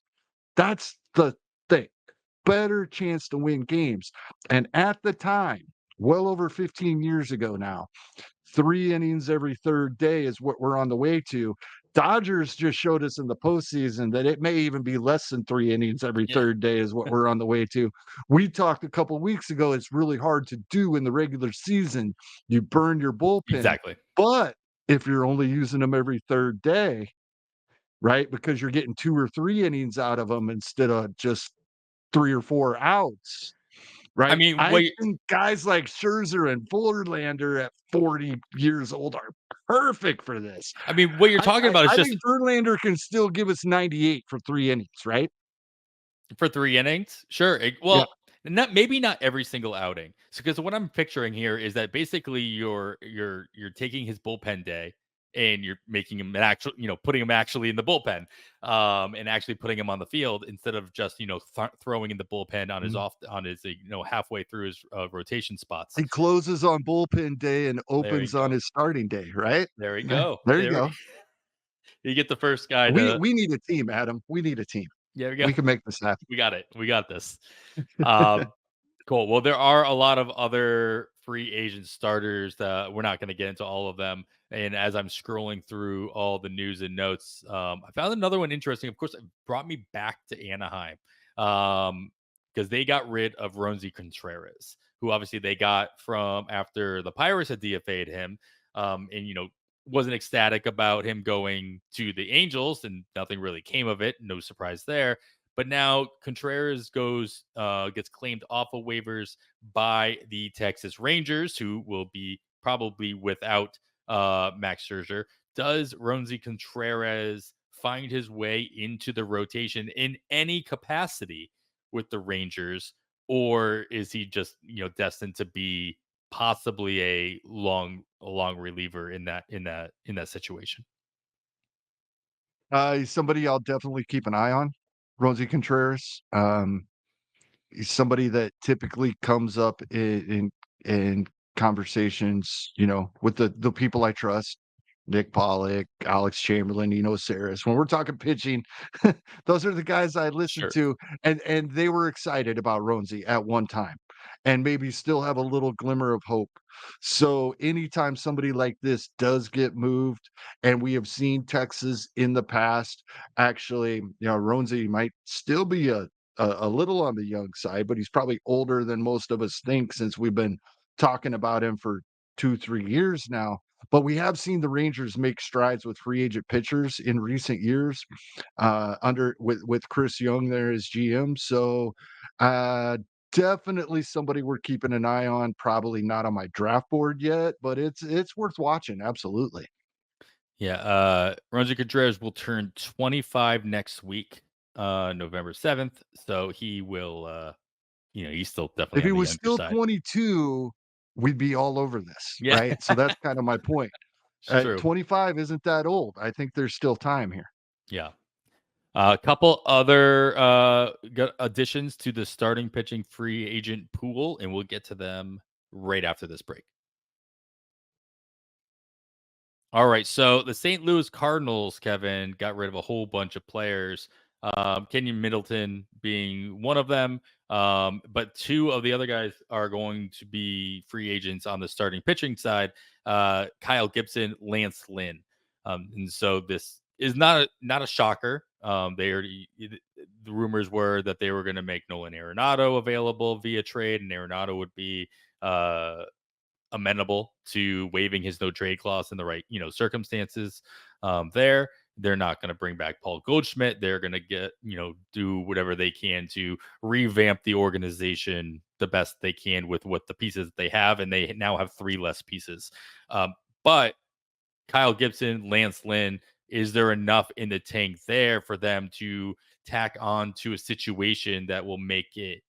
That's the thing, better chance to win games. And at the time, well over 15 years ago now, 3 innings every 3rd day is what we're on the way to. Dodgers just showed us in the postseason that it may even be less than 3 innings every Yeah, 3rd day is what we're on the way to. We talked a couple weeks ago, it's really hard to do in the regular season. You burn your bullpen, exactly. but if you're only using them every 3rd day, right? Because you're getting 2 or 3 innings out of them instead of just 3 or 4 outs, I right? mean, I wait. think guys like Scherzer and Verlander at 40 years old are perfect for this. What you're I talking I about is I just think Verlander can still give us 98 for 3 innings, right? for 3 innings? Sure, Yeah. not maybe not every single outing. So, because what I'm picturing here is that basically you're taking his bullpen day and you're making him an actual, putting him actually in the bullpen, and actually putting him on the field instead of just, throwing in the bullpen on his Mhm. halfway through his, rotation spots. He closes on bullpen day and There you opens on go. his starting day, right? There we Yeah, go. there you There we go. you get the first guy We to we need a team, Adam. We need a team. there we go. We can make this happen. We got it. We got this. Um Cool. Well, there are a lot of other free agent starters that we're not going to get into all of them. And as I'm scrolling through all the news and notes, I found another one interesting. Of course, it brought me back to Anaheim, because they got rid of Ronzi Contreras, who obviously they got from after the Pirates had DFA'd him, and wasn't ecstatic about him going to the Angels, and nothing really came of it. No surprise there. But now Contreras gets claimed off of waivers by the Texas Rangers, who will be probably without Max Scherzer. Does Ronzi Contreras find his way into the rotation in any capacity with the Rangers, or is he just destined to be possibly a long reliever in that situation? He's somebody I'll definitely keep an eye on, Rosie Contreras. He's somebody that typically comes up in conversations, with the people I trust, Nick Pollock, Alex Chamberlain, Saris. When we're talking pitching, those are the guys I listen Sure. to, and they were excited about Ronesy at one time, and maybe still have a little glimmer of hope. So anytime somebody like this does get moved, and we have seen Texas in the past, actually, Ronesy might still be a little on the young side, but he's probably older than most of us think since we've been talking about him for 2, 3 years now. But we have seen the Rangers make strides with free agent pitchers in recent years, under with Chris Young there as GM. So Uh, Definitely somebody we're keeping an eye on, probably not on my draft board yet, but it's worth watching, absolutely. Yeah, Roger Contreras will turn 25 next week, November 7th. So he will, he's still definitely If he on the was younger still side. 22, we'd be all over this, Yeah, right? So that's kinda my point. it's true. 25 isn't that old. I think there's still time here. Yeah. A couple other additions to the starting pitching free agent pool, and we'll get to them right after this break. All right, so the St. Louis Cardinals, Kevin, got rid of a whole bunch of players. Kenyon Middleton being one of them, but two of the other guys are going to be free agents on the starting pitching side. Kyle Gibson, Lance Lynn, and so this is not a shocker. They already the rumors were that they were going to make Nolan Arenado available via trade, and Arenado would be uh, amenable to waiving his no trade clause in the right, circumstances. There, they're not going to bring back Paul Goldschmidt. They're going to do whatever they can to revamp the organization the best they can with what the pieces that they have, and they now have three less pieces. But Kyle Gibson, Lance Lynn, is there enough in the tank there for them to tack on to a situation that will make it,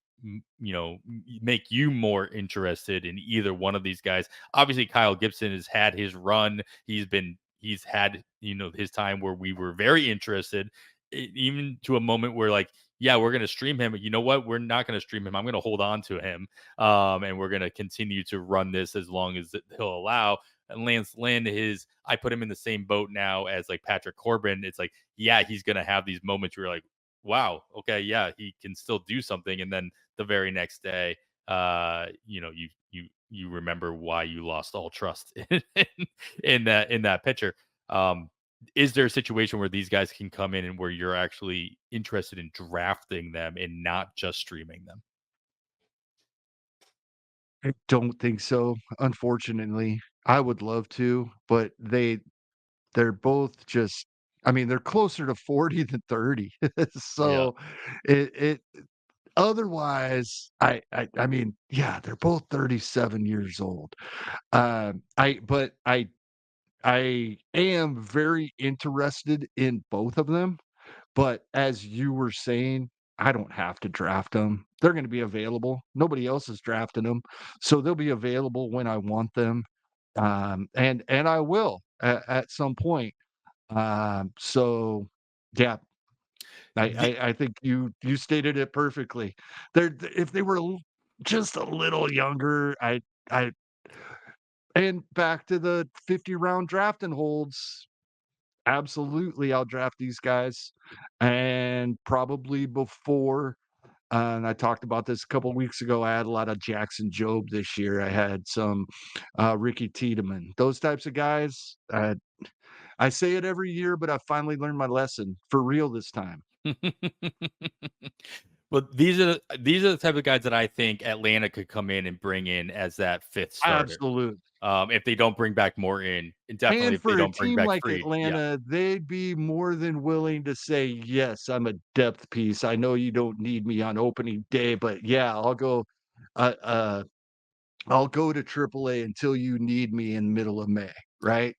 make you more interested in either one of these guys? Obviously, Kyle Gibson has had his run. He's had, his time where we were very interested, even to a moment where like, yeah, we're going to stream him. But you know what? We're not going to stream him. I'm going to hold on to him. And we're going to continue to run this as long as he'll allow. And Lance Lynn, I put him in the same boat now as like Patrick Corbin. It's like, yeah, he's gonna have these moments where you're like, wow, okay, yeah, he can still do something. And then the very next day, you remember why you lost all trust in that pitcher. Um, is there a situation where these guys can come in and where you're actually interested in drafting them and not just streaming them? I don't think so, unfortunately. I would love to, but they're both just I mean, they're closer to 40 than 30. Yeah. So, it otherwise, I mean, yeah, they're both 37 years old. I am very interested in both of them, but as you were saying, I don't have to draft them. They're gonna be available. Nobody else is drafting them, so they'll be available when I want them, and I will at some point. So, yeah, I think you stated it perfectly. If they were just a little younger, I and back to the 50-round draft and holds, absolutely, I'll draft these guys, and probably before and I talked about this a couple weeks ago, I had a lot of Jackson Jobe this year, I had some, Ricky Tiedemann, those types of guys, I say it every year, but I finally learned my lesson, for real this time. Well, these are the type of guys that I think Atlanta could come in and bring in as that fifth starter. Absolutely. If they don't bring back more in, and definitely And if they for a don't bring team back like free, yeah. Atlanta, they'd be more than willing to say, "Yes, I'm a depth piece. I know you don't need me on opening day, but yeah, uh, uh, I'll go to AAA until you need me in middle of May," right?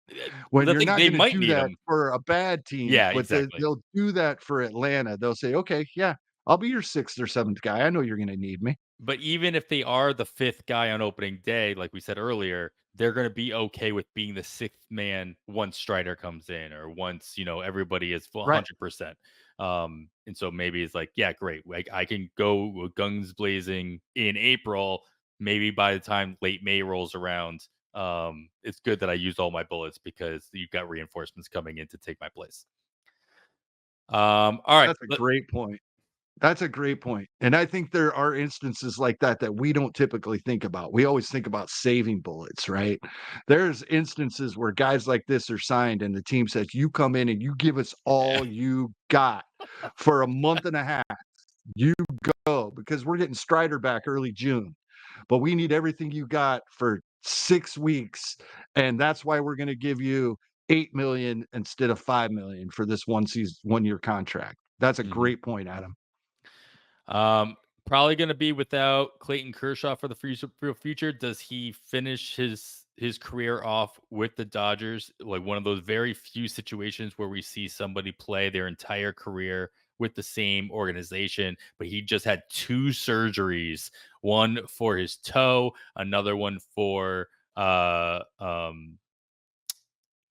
Well, When the you're thing not they gonna might do need that him. for a bad team, Yeah, but exactly. they'll do that for Atlanta. They'll say, "Okay, yeah, I'll be your 6th or 7th guy. I know you're gonna need me." But even if they are the fifth guy on opening day, like we said earlier, they're going to be okay with being the sixth man once Strider comes in or once, everybody is full Right. 100%. And so maybe it's like, yeah, great. Like I can go with guns blazing in April. Maybe by the time late May rolls around, it's good that I used all my bullets because you've got reinforcements coming in to take my place. All right. That's a great point. That's a great point, and I think there are instances like that that we don't typically think about. We always think about saving bullets, right? There's instances where guys like this are signed and the team says, "You come in and you give us all you got for a month and a half. You go, because we're getting Strider back early June, but we need everything you got for 6 weeks, and that's why we're gonna give you 8,000,000 instead of 5,000,000 for this 1-year contract." That's a Mhm. great point, Adam. Probably going to be without Clayton Kershaw for the future. Does he finish his career off with the Dodgers? Like one of those very few situations where we see somebody play their entire career with the same organization, but he just had two surgeries, one for his toe, another one for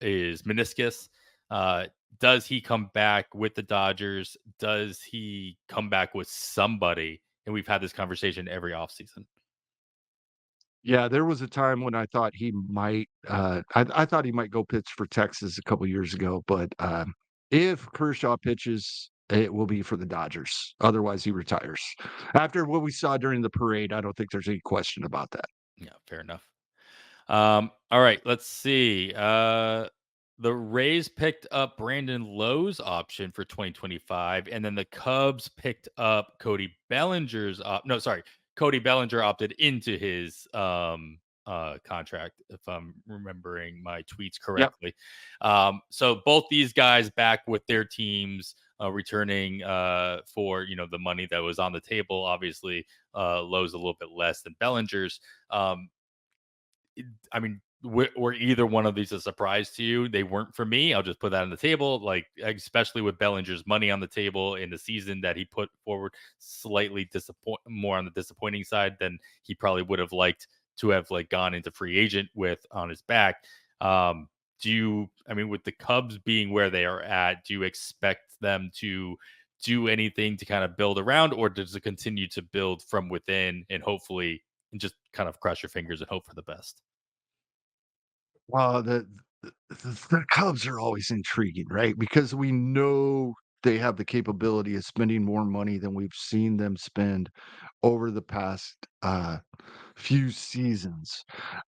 is meniscus. Uh, does he come back with the Dodgers? Does he come back with somebody? And we've had this conversation every offseason. Yeah, there was a time when I thought he might, I thought he might go pitch for Texas a couple years ago, but, if Kershaw pitches, it will be for the Dodgers. Otherwise, he retires. After what we saw during the parade, I don't think there's any question about that. Yeah, fair enough. All right, let's see. The Rays picked up Brandon Lowe's option for 2025, and then the Cubs picked up Cody Bellinger's no, sorry, Cody Bellinger opted into his contract, if I'm remembering my tweets Yep. correctly. So both these guys back with their teams returning for the money that was on the table. Obviously, Lowe's a little bit less than Bellinger's. Um, I mean, were either one of these a surprise to you? They weren't for me. I'll just put that on the table. Like, especially with Bellinger's money on the table in the season that he put forward, slightly more on the disappointing side than he probably would have liked to have like gone into free agent with on his back. Um, I mean, with the Cubs being where they are at, do you expect them to do anything to kind of build around, or does it continue to build from within and hopefully and just kind of cross your fingers and hope for the best? Well, the Cubs are always intriguing, right? Because we know they have the capability of spending more money than we've seen them spend over the past, few seasons.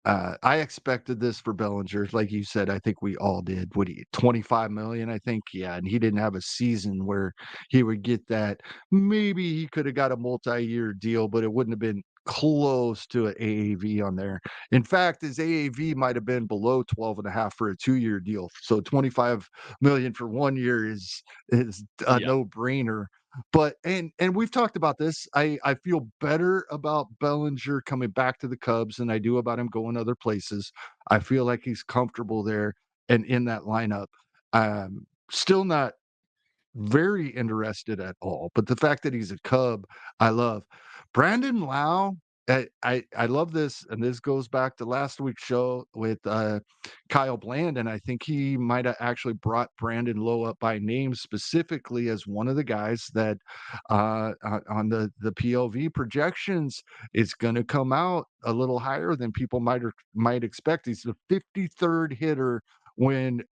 I expected this for Bellinger, like you said, I think we all did. What he 25 million, I think? Yeah, and he didn't have a season where he would get that. Maybe he coulda got a multi-year deal, but it wouldn't have been close to an AAV on there. In fact, his AAV might have been below 12 and a half for a 2-year deal. So 25 million for 1 year is a Yeah, no-brainer. But and we've talked about this. I feel better about Bellinger coming back to the Cubs than I do about him going other places. I feel like he's comfortable there and in that lineup. Still not very interested at all, but the fact that he's a Cub, I love. Brandon Lau, I love this, and this goes back to last week's show with, Kyle Bland, and I think he might have actually brought Brandon Lowe up by name specifically as one of the guys that, on the PLV projections is gonna come out a little higher than people might expect. He's the 53rd hitter when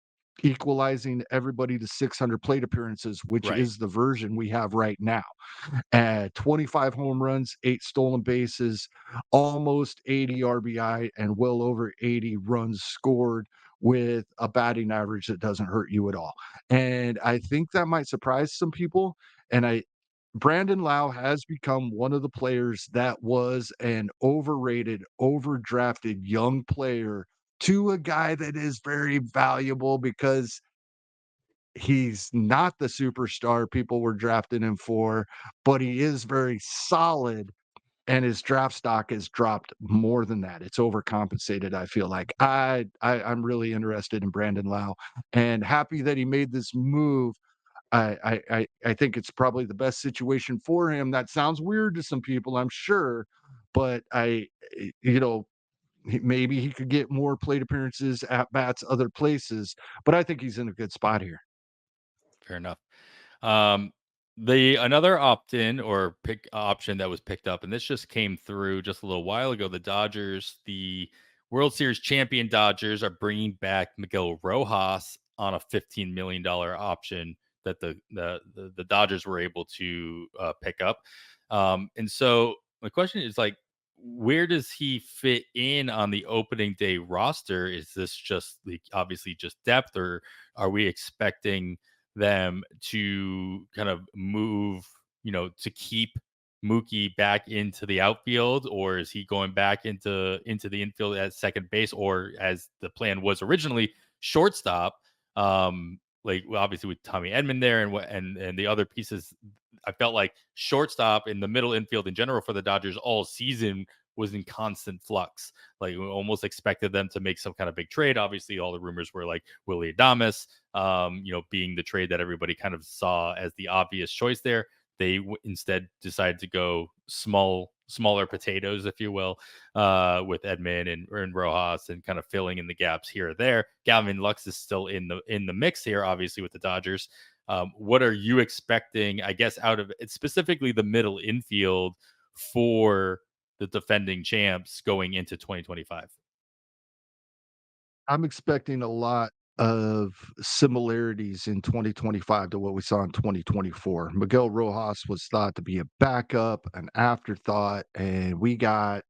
equalizing everybody to 600 plate appearances, which right. is the version we have right now. 25 home runs, 8 stolen bases, almost 80 RBI, and well over 80 runs scored with a batting average that doesn't hurt you at all. And I think that might surprise some people. And Brandon Lau has become one of the players that was an overrated, overdrafted young player to a guy that is very valuable because he's not the superstar people were drafting him for, but he is very solid, and his draft stock has dropped more than that. It's overcompensated, I feel like. I'm really interested in Brandon Lau and happy that he made this move. I think it's probably the best situation for him. That sounds weird to some people, I'm sure, but you know, maybe he could get more plate appearances, at bats, other places, but I think he's in a good spot here. Fair enough. Um, the another opt-in or pick option that was picked up, and this just came through just a little while ago. The Dodgers, the World Series champion Dodgers, are bringing back Miguel Rojas on a $15 million option that the Dodgers were able to pick up. And so my question is like, where does he fit in on the opening day roster? Is this just like obviously just depth, or are we expecting them to kind of move, to keep Mookie back into the outfield, or is he going back into the infield at second base, or as the plan was originally, shortstop? Like well, obviously with Tommy Edmond there and what and the other pieces. I felt like shortstop in the middle infield in general for the Dodgers all season was in constant flux. Like we almost expected them to make some kind of big trade. Obviously, all the rumors were like Willie Adames, being the trade that everybody kind of saw as the obvious choice there. They instead decided to go smaller potatoes, if you will, with Edman and Rojas, and kind of filling in the gaps here or there. Gavin Lux is still in the mix here, obviously with the Dodgers. What are you expecting? I guess out of it, specifically the middle infield for the defending champs going into 2025. I'm expecting a lot of similarities in 2025 to what we saw in 2024. Miguel Rojas was thought to be a backup, an afterthought, and we got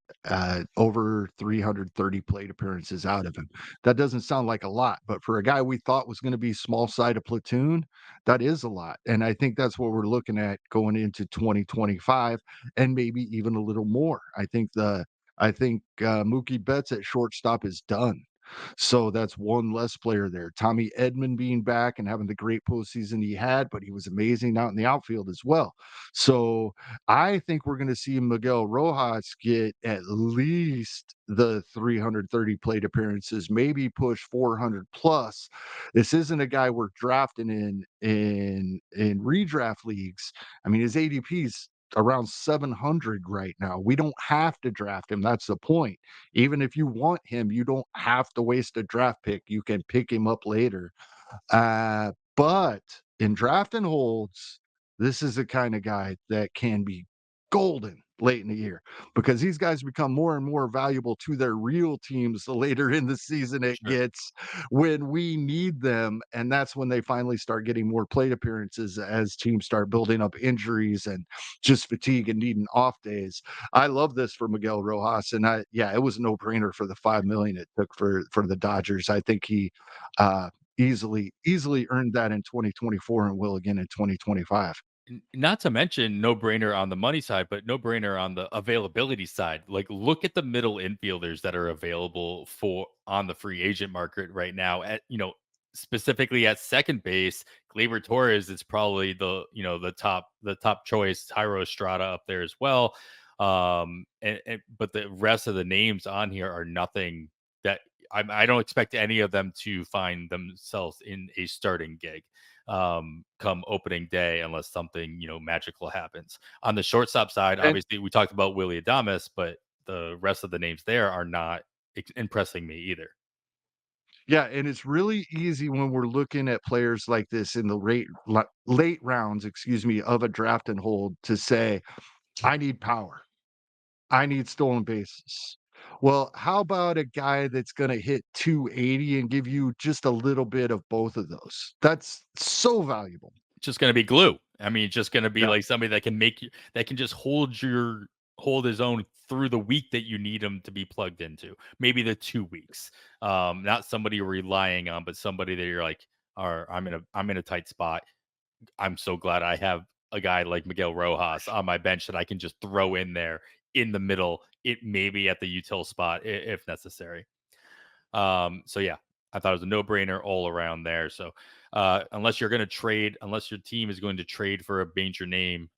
over 330 plate appearances out of him. That doesn't sound like a lot, but for a guy we thought was going to be small side of platoon, that is a lot. And I think that's what we're looking at going into 2025, and maybe even a little more. I think Mookie Betts at shortstop is done. So that's one less player there. Tommy Edman being back and having the great postseason he had, but he was amazing out in the outfield as well. So I think we're going to see Miguel Rojas get at least the 330 plate appearances, maybe push 400 plus. This isn't a guy we're drafting in redraft leagues. I mean, his ADP's around 700 right now. We don't have to draft him. That's the point. Even if you want him, you don't have to waste a draft pick. You can pick him up later. But in draft and holds, this is the kind of guy that can be golden late in the year because these guys become more and more valuable to their real teams the later in the season it Sure. gets when we need them. And that's when they finally start getting more plate appearances as teams start building up injuries and just fatigue and needing off days. I love this for Miguel Rojas. And yeah, it was a no brainer for the 5 million it took for the Dodgers. I think he, uh, easily earned that in 2024 and will again in 2025. Not to mention no brainer on the money side, but no brainer on the availability side. Like, look at the middle infielders that are available for on the free agent market right now. At specifically at second base, Gleyber Torres is probably the top choice. Tyro Estrada up there as well. But the rest of the names on here are nothing that I don't expect any of them to find themselves in a starting gig come opening day unless something magical happens. On the shortstop side, And obviously we talked about Willie Adames, but the rest of the names there are not impressing me either. yeah, and it's really easy when we're looking at players like this in the late rounds, excuse me, of a draft and hold to say, I need power. I need stolen bases. Well, how about a guy that's going to hit 280 and give you just a little bit of both of those? That's so valuable. Just going to be glue. I mean, just going to be Yeah. like somebody that can make you that can just hold his own through the week that you need him to be plugged into. Maybe the 2 weeks. Not somebody you're relying on, but somebody that you're like, "Or I'm in a tight spot. I'm so glad I have a guy like Miguel Rojas on my bench that I can just throw in there in the middle, it maybe at the util spot if necessary." So yeah, I thought it was a no-brainer all around there. So unless your team is going to trade for a major name,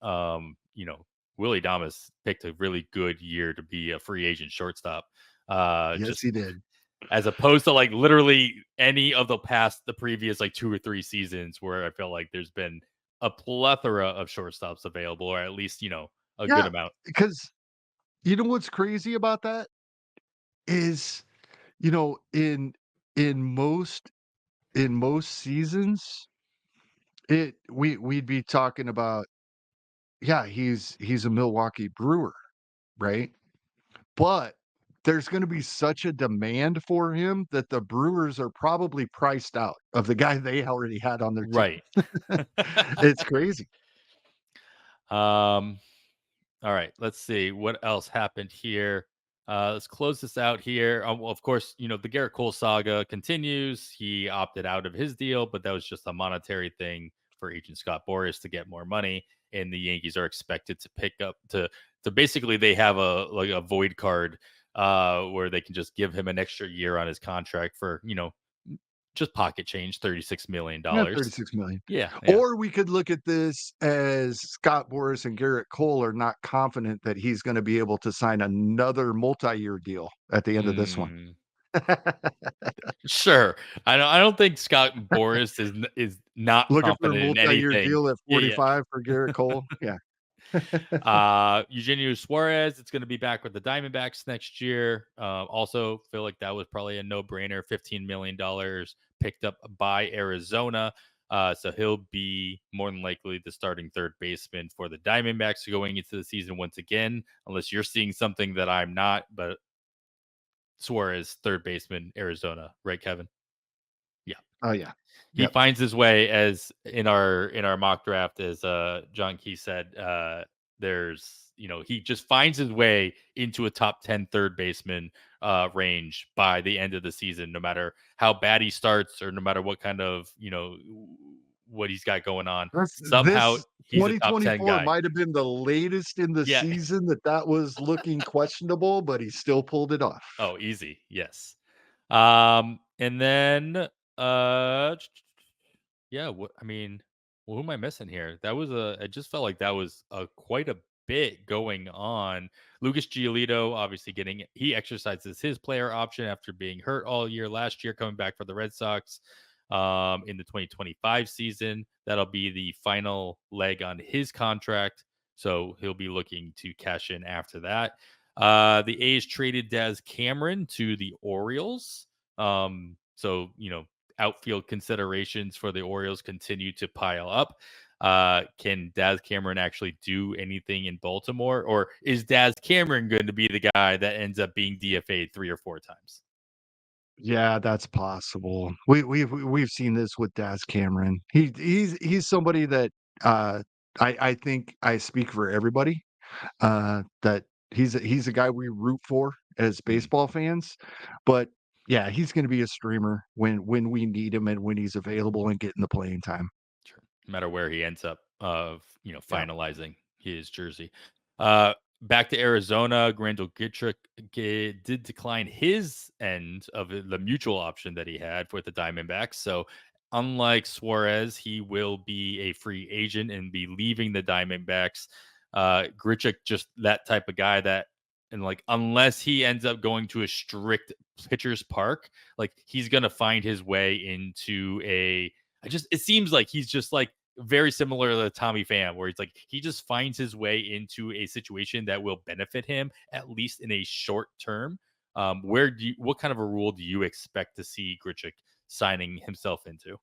Willie Damas picked a really good year to be a free agent shortstop. Yes, Just he did. as opposed to like literally any of the previous like 2 or 3 seasons where I feel like there's been a plethora of shortstops available, or at least a good Yeah, amount. because you know what's crazy about that is, you know, in most in most seasons, we'd be talking about, yeah, he's a Milwaukee Brewer, right? But there's gonna be such a demand for him that the Brewers are probably priced out of the guy they already had on their team. Right. It's crazy. um All right, let's see what else happened here. Let's close this out here. Well, of course, the Garrett Cole saga continues. He opted out of his deal, but that was just a monetary thing for agent Scott Boras to get more money. And the Yankees are expected to pick up to basically they have a void card where they can just give him an extra year on his contract for just pocket change, Yeah, $36 million. 36,000,000. Yeah, yeah. Or we could look at this as Scott Boras and Garrett Cole are not confident that he's gonna be able to sign another multi-year deal at the end of this one. Mm, sure. I don't think Scott Boris is not Looking for a confident in multi-year anything. deal at Yeah, yeah. 45 for Garrett Cole? Yeah. Eugenio Suarez, it's going to be back with the Diamondbacks next year. Also, feel like that was probably a no-brainer. $15 million picked up by Arizona. So he'll be more than likely the starting third baseman for the Diamondbacks going into the season once again, unless you're seeing something that I'm not. But Suarez, third baseman, Arizona, right, Kevin? Yeah. Oh, yeah. He Yep. finds his way as in our mock draft, as John Key said, there's he just finds his way into a top 10 third baseman range by the end of the season, no matter how bad he starts or no matter what kind of what he's got going on. Somehow This he's a top 10 2024 guy. might have been the latest in the Yeah. season that was looking questionable, but he still pulled it off. Oh, easy. Yes. And then yeah, I mean, well, who am I missing here? That was I just felt like that was quite a bit going on. Lucas Giolito obviously he exercises his player option after being hurt all year last year, coming back for the Red Sox in the 2025 season. That'll be the final leg on his contract. So he'll be looking to cash in after that. The A's traded Daz Cameron to the Orioles. So, outfield considerations for the Orioles continue to pile up. Can Daz Cameron actually do anything in Baltimore? Or is Daz Cameron going to be the guy that ends up being DFA'd 3 or 4 times? Yeah, that's possible. We've seen this with Daz Cameron. He's somebody that, uh, I think I speak for everybody, that he's a guy we root for as Mm, baseball fans, but, yeah, he's gonna be a streamer when we need him and when he's available and getting the playing time. sure. No matter where he ends up Yeah. finalizing his jersey. Uh, Back to Arizona, Grandel Gittrick did decline his end of the mutual option that he had with the Diamondbacks. So, unlike Suarez, he will be a free agent and be leaving the Diamondbacks. Gritchick, just that type of guy that, and like, unless he ends up going to a strict pitcher's park, like he's gonna find his way into it seems like he's just like very similar to Tommy Pham, where he's like he just finds his way into a situation that will benefit him at least in a short term. What kind of a rule do you expect to see Gritchick signing himself into?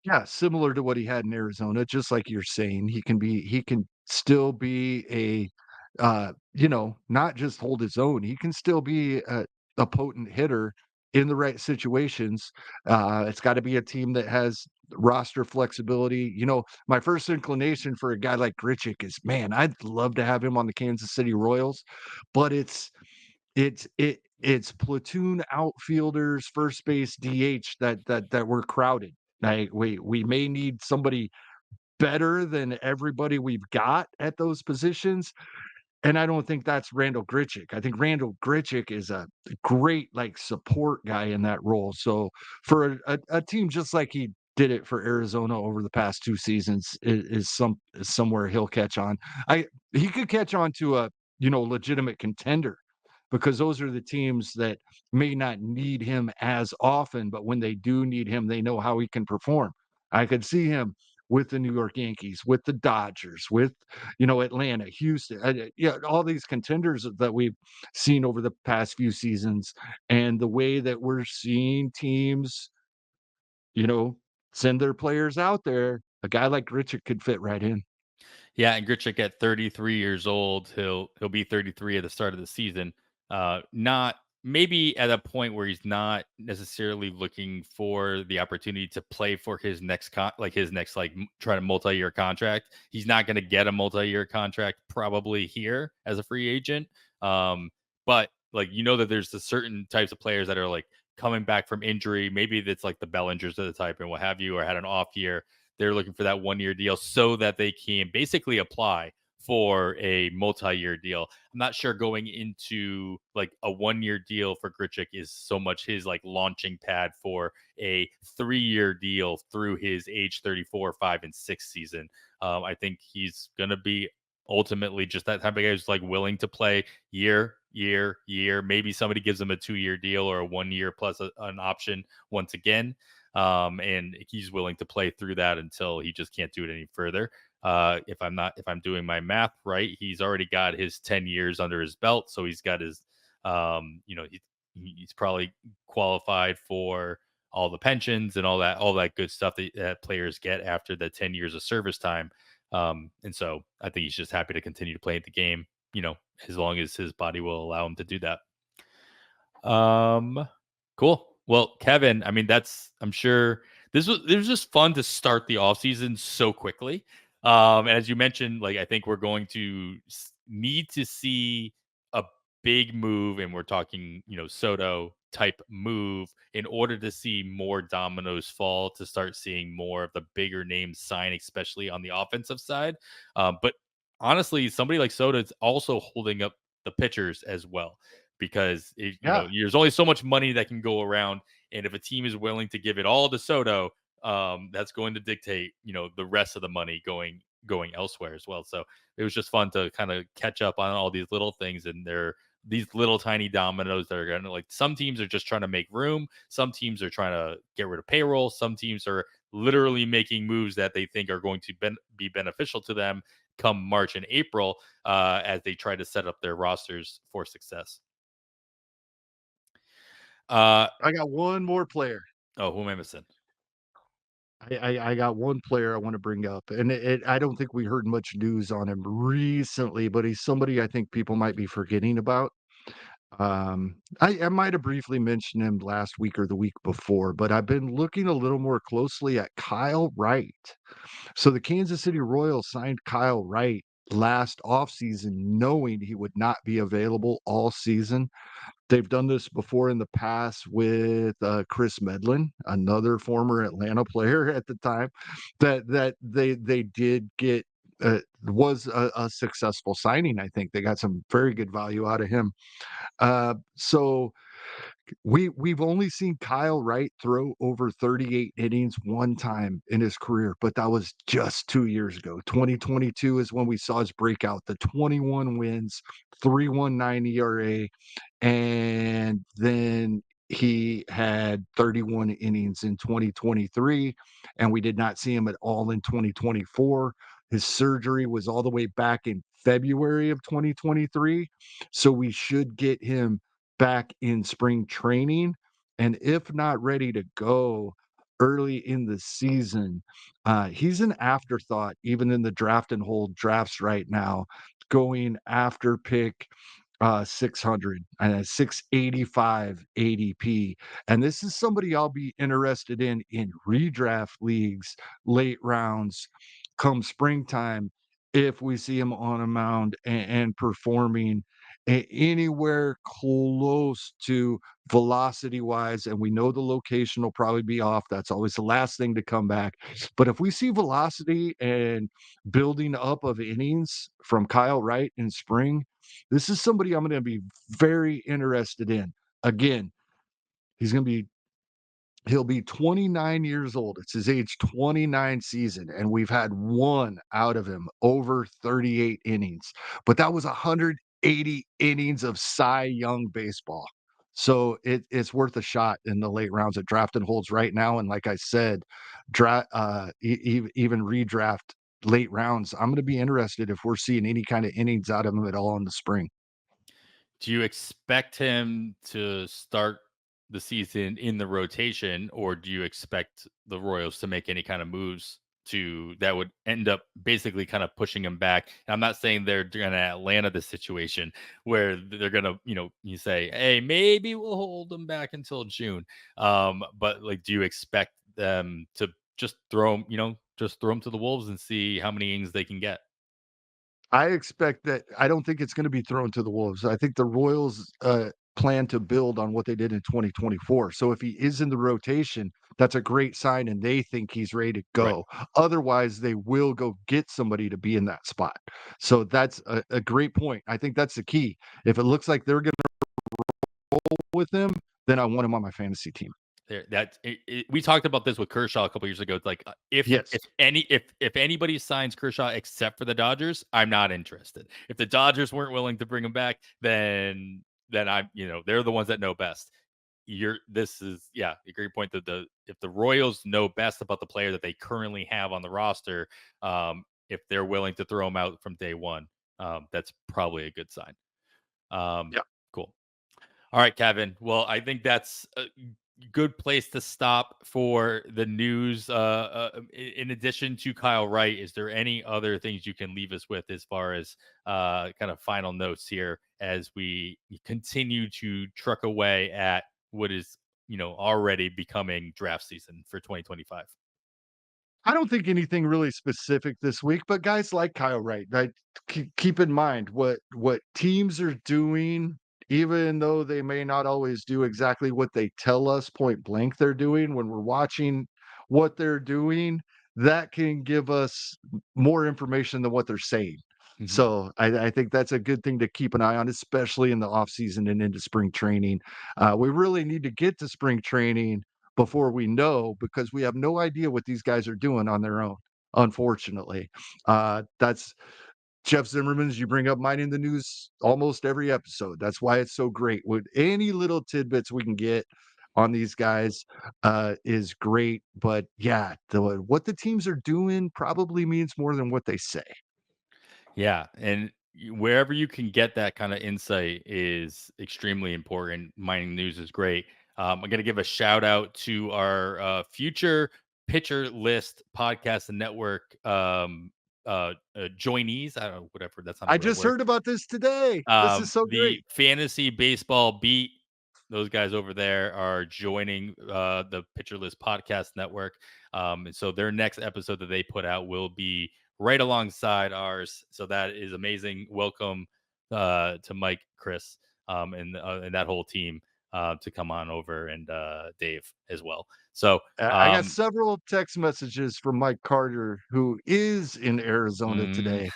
Yeah, similar to what he had in Arizona, just like you're saying, he can still be not just hold his own, he can still be a potent hitter in the right situations. It's gotta be a team that has roster flexibility. My first inclination for a guy like Grichuk is, man, I'd love to have him on the Kansas City Royals, but it's platoon outfielders, first base, DH that we're crowded. Like, we may need somebody better than everybody we've got at those positions, and I don't think that's Randall Grichuk. I think Randall Grichuk is a great, like, support guy in that role. So, for a team just like he did it for Arizona over the past 2 seasons is somewhere he'll catch on. He could catch on to a, legitimate contender because those are the teams that may not need him as often, but when they do need him, they know how he can perform. I could see him with the New York Yankees, with the Dodgers, with Atlanta, Houston, yeah, all these contenders that we've seen over the past few seasons, and the way that we're seeing teams, you know, send their players out there, a guy like Richard could fit right in. Yeah, and Grichuk at 33 years old, he'll be 33 at the start of the season. Not maybe at a point where he's not necessarily looking for the opportunity to play for his next try to multi-year contract. He's not going to get a multi-year contract probably here as a free agent. But like that there's the certain types of players that are like coming back from injury. Maybe that's like the Bellingers of the type and what have you, or had an off year. They're looking for that 1 year deal so that they can basically apply for a multi-year deal. I'm not sure going into like a 1 year deal for Grichuk is so much his like launching pad for a 3 year deal through his age 34, 5, and 6 season. I think he's gonna be ultimately just that type of guy who's like willing to play year. Maybe somebody gives him a 2 year deal or a 1 year plus an option once again. And he's willing to play through that until he just can't do it any further. If I'm doing my math right, he's already got his 10 years under his belt. So he's got his, he's probably qualified for all the pensions and all that good stuff that players get after the 10 years of service time. And so I think he's just happy to continue to play the game, as long as his body will allow him to do that. Um, cool. Well, Kevin, I mean, I'm sure it was just fun to start the off season so quickly. And as you mentioned, like, I think we're going to need to see a big move, and we're talking, Soto type move in order to see more dominoes fall, to start seeing more of the bigger names sign, especially on the offensive side. But honestly, somebody like Soto is also holding up the pitchers as well, because Yeah. there's only so much money that can go around, and if a team is willing to give it all to Soto, that's going to dictate the rest of the money going elsewhere as well. So it was just fun to kind of catch up on all these little things, and they're these little tiny dominoes that are going to, like, some teams are just trying to make room, some teams are trying to get rid of payroll, some teams are literally making moves that they think are going to be beneficial to them come March and April, as they try to set up their rosters for success. Uh, I got one more player. oh, who am I missing? I got one player I wanna bring up, and I don't think we heard much news on him recently, but he's somebody I think people might be forgetting about. I might have briefly mentioned him last week or the week before, but I've been looking a little more closely at Kyle Wright. So the Kansas City Royals signed Kyle Wright last offseason knowing he would not be available all season. They've done this before in the past with, Chris Medlin, another former Atlanta player at the time, that they did get, was a successful signing, I think. They got some very good value out of him. So we've only seen Kyle Wright throw over 38 innings one time in his career, but that was just 2 years ago. 2022 is when we saw his breakout, the 21 wins, 3.19 ERA, and then he had 31 innings in 2023, and we did not see him at all in 2024. His surgery was all the way back in February of 2023, so we should get him back in spring training, and if not ready to go early in the season, he's an afterthought even in the draft and hold drafts right now, going after pick 600 and a 685 ADP. And this is somebody I'll be interested in redraft leagues, late rounds, come springtime, if we see him on a mound and performing anywhere close to velocity wise. And we know the location will probably be off. That's always the last thing to come back. But if we see velocity and building up of innings from Kyle Wright in spring, this is somebody I'm going to be very interested in. Again, he's going to be he'll be 29 years old. It's his age 29 season, and we've had one out of him over 38 innings, but that was 180 innings of Cy Young baseball. So it's worth a shot in the late rounds of draft and holds right now. And like I said, even redraft late rounds. I'm going to be interested if we're seeing any kind of innings out of him at all in the spring. Do you expect him to start the season in the rotation, or do you expect the Royals to make any kind of moves that would end up basically kind of pushing him back? And I'm not saying they're going to Atlanta the situation where they're going to, you say, hey, maybe we'll hold him back until June. But like, do you expect them to just just throw him to the Wolves and see how many innings they can get? I expect that I don't think it's gonna be thrown to the wolves. I think the Royals, plan to build on what they did in 2024. So if he is in the rotation, that's a great sign, and they think he's ready to Right. go. Otherwise, they will go get somebody to be in that spot. So that's a great point. I think that's the key. If it looks like they're going to roll with him, then I want him on my fantasy team. There, we talked about this with Kershaw a couple years ago. It's like Yes. if anybody signs Kershaw except for the Dodgers, I'm not interested. If the Dodgers weren't willing to bring him back, then I'm they're the ones that know best. This is a great point that the if the Royals know best about the player that they currently have on the roster, if they're willing to throw him out from day one, that's probably a good sign. Um, Yeah. cool. All right, Kevin. Well, I think that's a good place to stop for the news. In addition to Kyle Wright, is there any other things you can leave us with as far as kind of final notes here as we continue to truck away at what is already becoming draft season for 2025? I don't think anything really specific this week, but guys like Kyle Wright, right? Keep in mind what teams are doing, even though they may not always do exactly what they tell us point blank they're doing. When we're watching what they're doing, that can give us more information than what they're saying. Hmm. So I think that's a good thing to keep an eye on, especially in the off season and into spring training. We really need to get to spring training before we know, because we have no idea what these guys are doing on their own, unfortunately. That's Jeff Zimmerman's, you bring up mine in the news almost every episode. That's why it's so great. With any little tidbits we can get on these guys is great. But yeah, what the teams are doing probably means more than what they say. Yeah, and wherever you can get that kind of insight is extremely important. Mining news is great. I'm going to give a shout out to our future pitcher list podcast and network joinees. I don't know, whatever. That's not a I real just word. heard about this today. This is so The great. fantasy baseball beat, those guys over there are joining the Pitcher List Podcast Network. And so their next episode that they put out will be right alongside ours. So that is amazing. Welcome to Mike, Chris, and that whole team to come on over, and Dave as well. So I got several text messages from Mike Carter, who is in Arizona mm, today.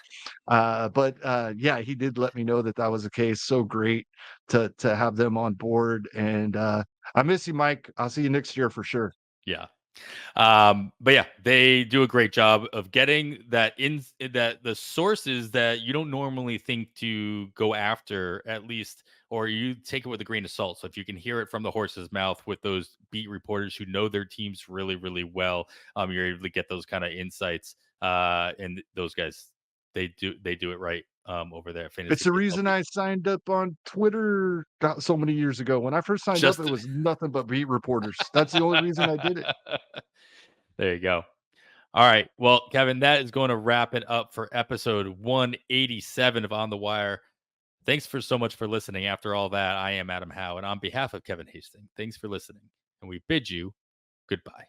But yeah, he did let me know that that was the case. So great to have them on board, and I miss you, Mike. I'll see you next year for sure. yeah. But yeah, they do a great job of getting that the sources that you don't normally think to go after, at least, or you take it with a grain of salt. So if you can hear it from the horse's mouth with those beat reporters who know their teams really, really well, you're able to get those kind of insights. And those guys, they do it right over there. It's Fantasy the Baseball reason Beat. I signed up on Twitter not so many years ago. When I first signed up, Just it was nothing but beat reporters. That's the only reason I did it. there you go. All right. Well, Kevin, that is going to wrap it up for episode 187 of On the Wire. Thanks for so much for listening. After all that, I am Adam Howe, and on behalf of Kevin Hasting, thanks for listening, and we bid you goodbye.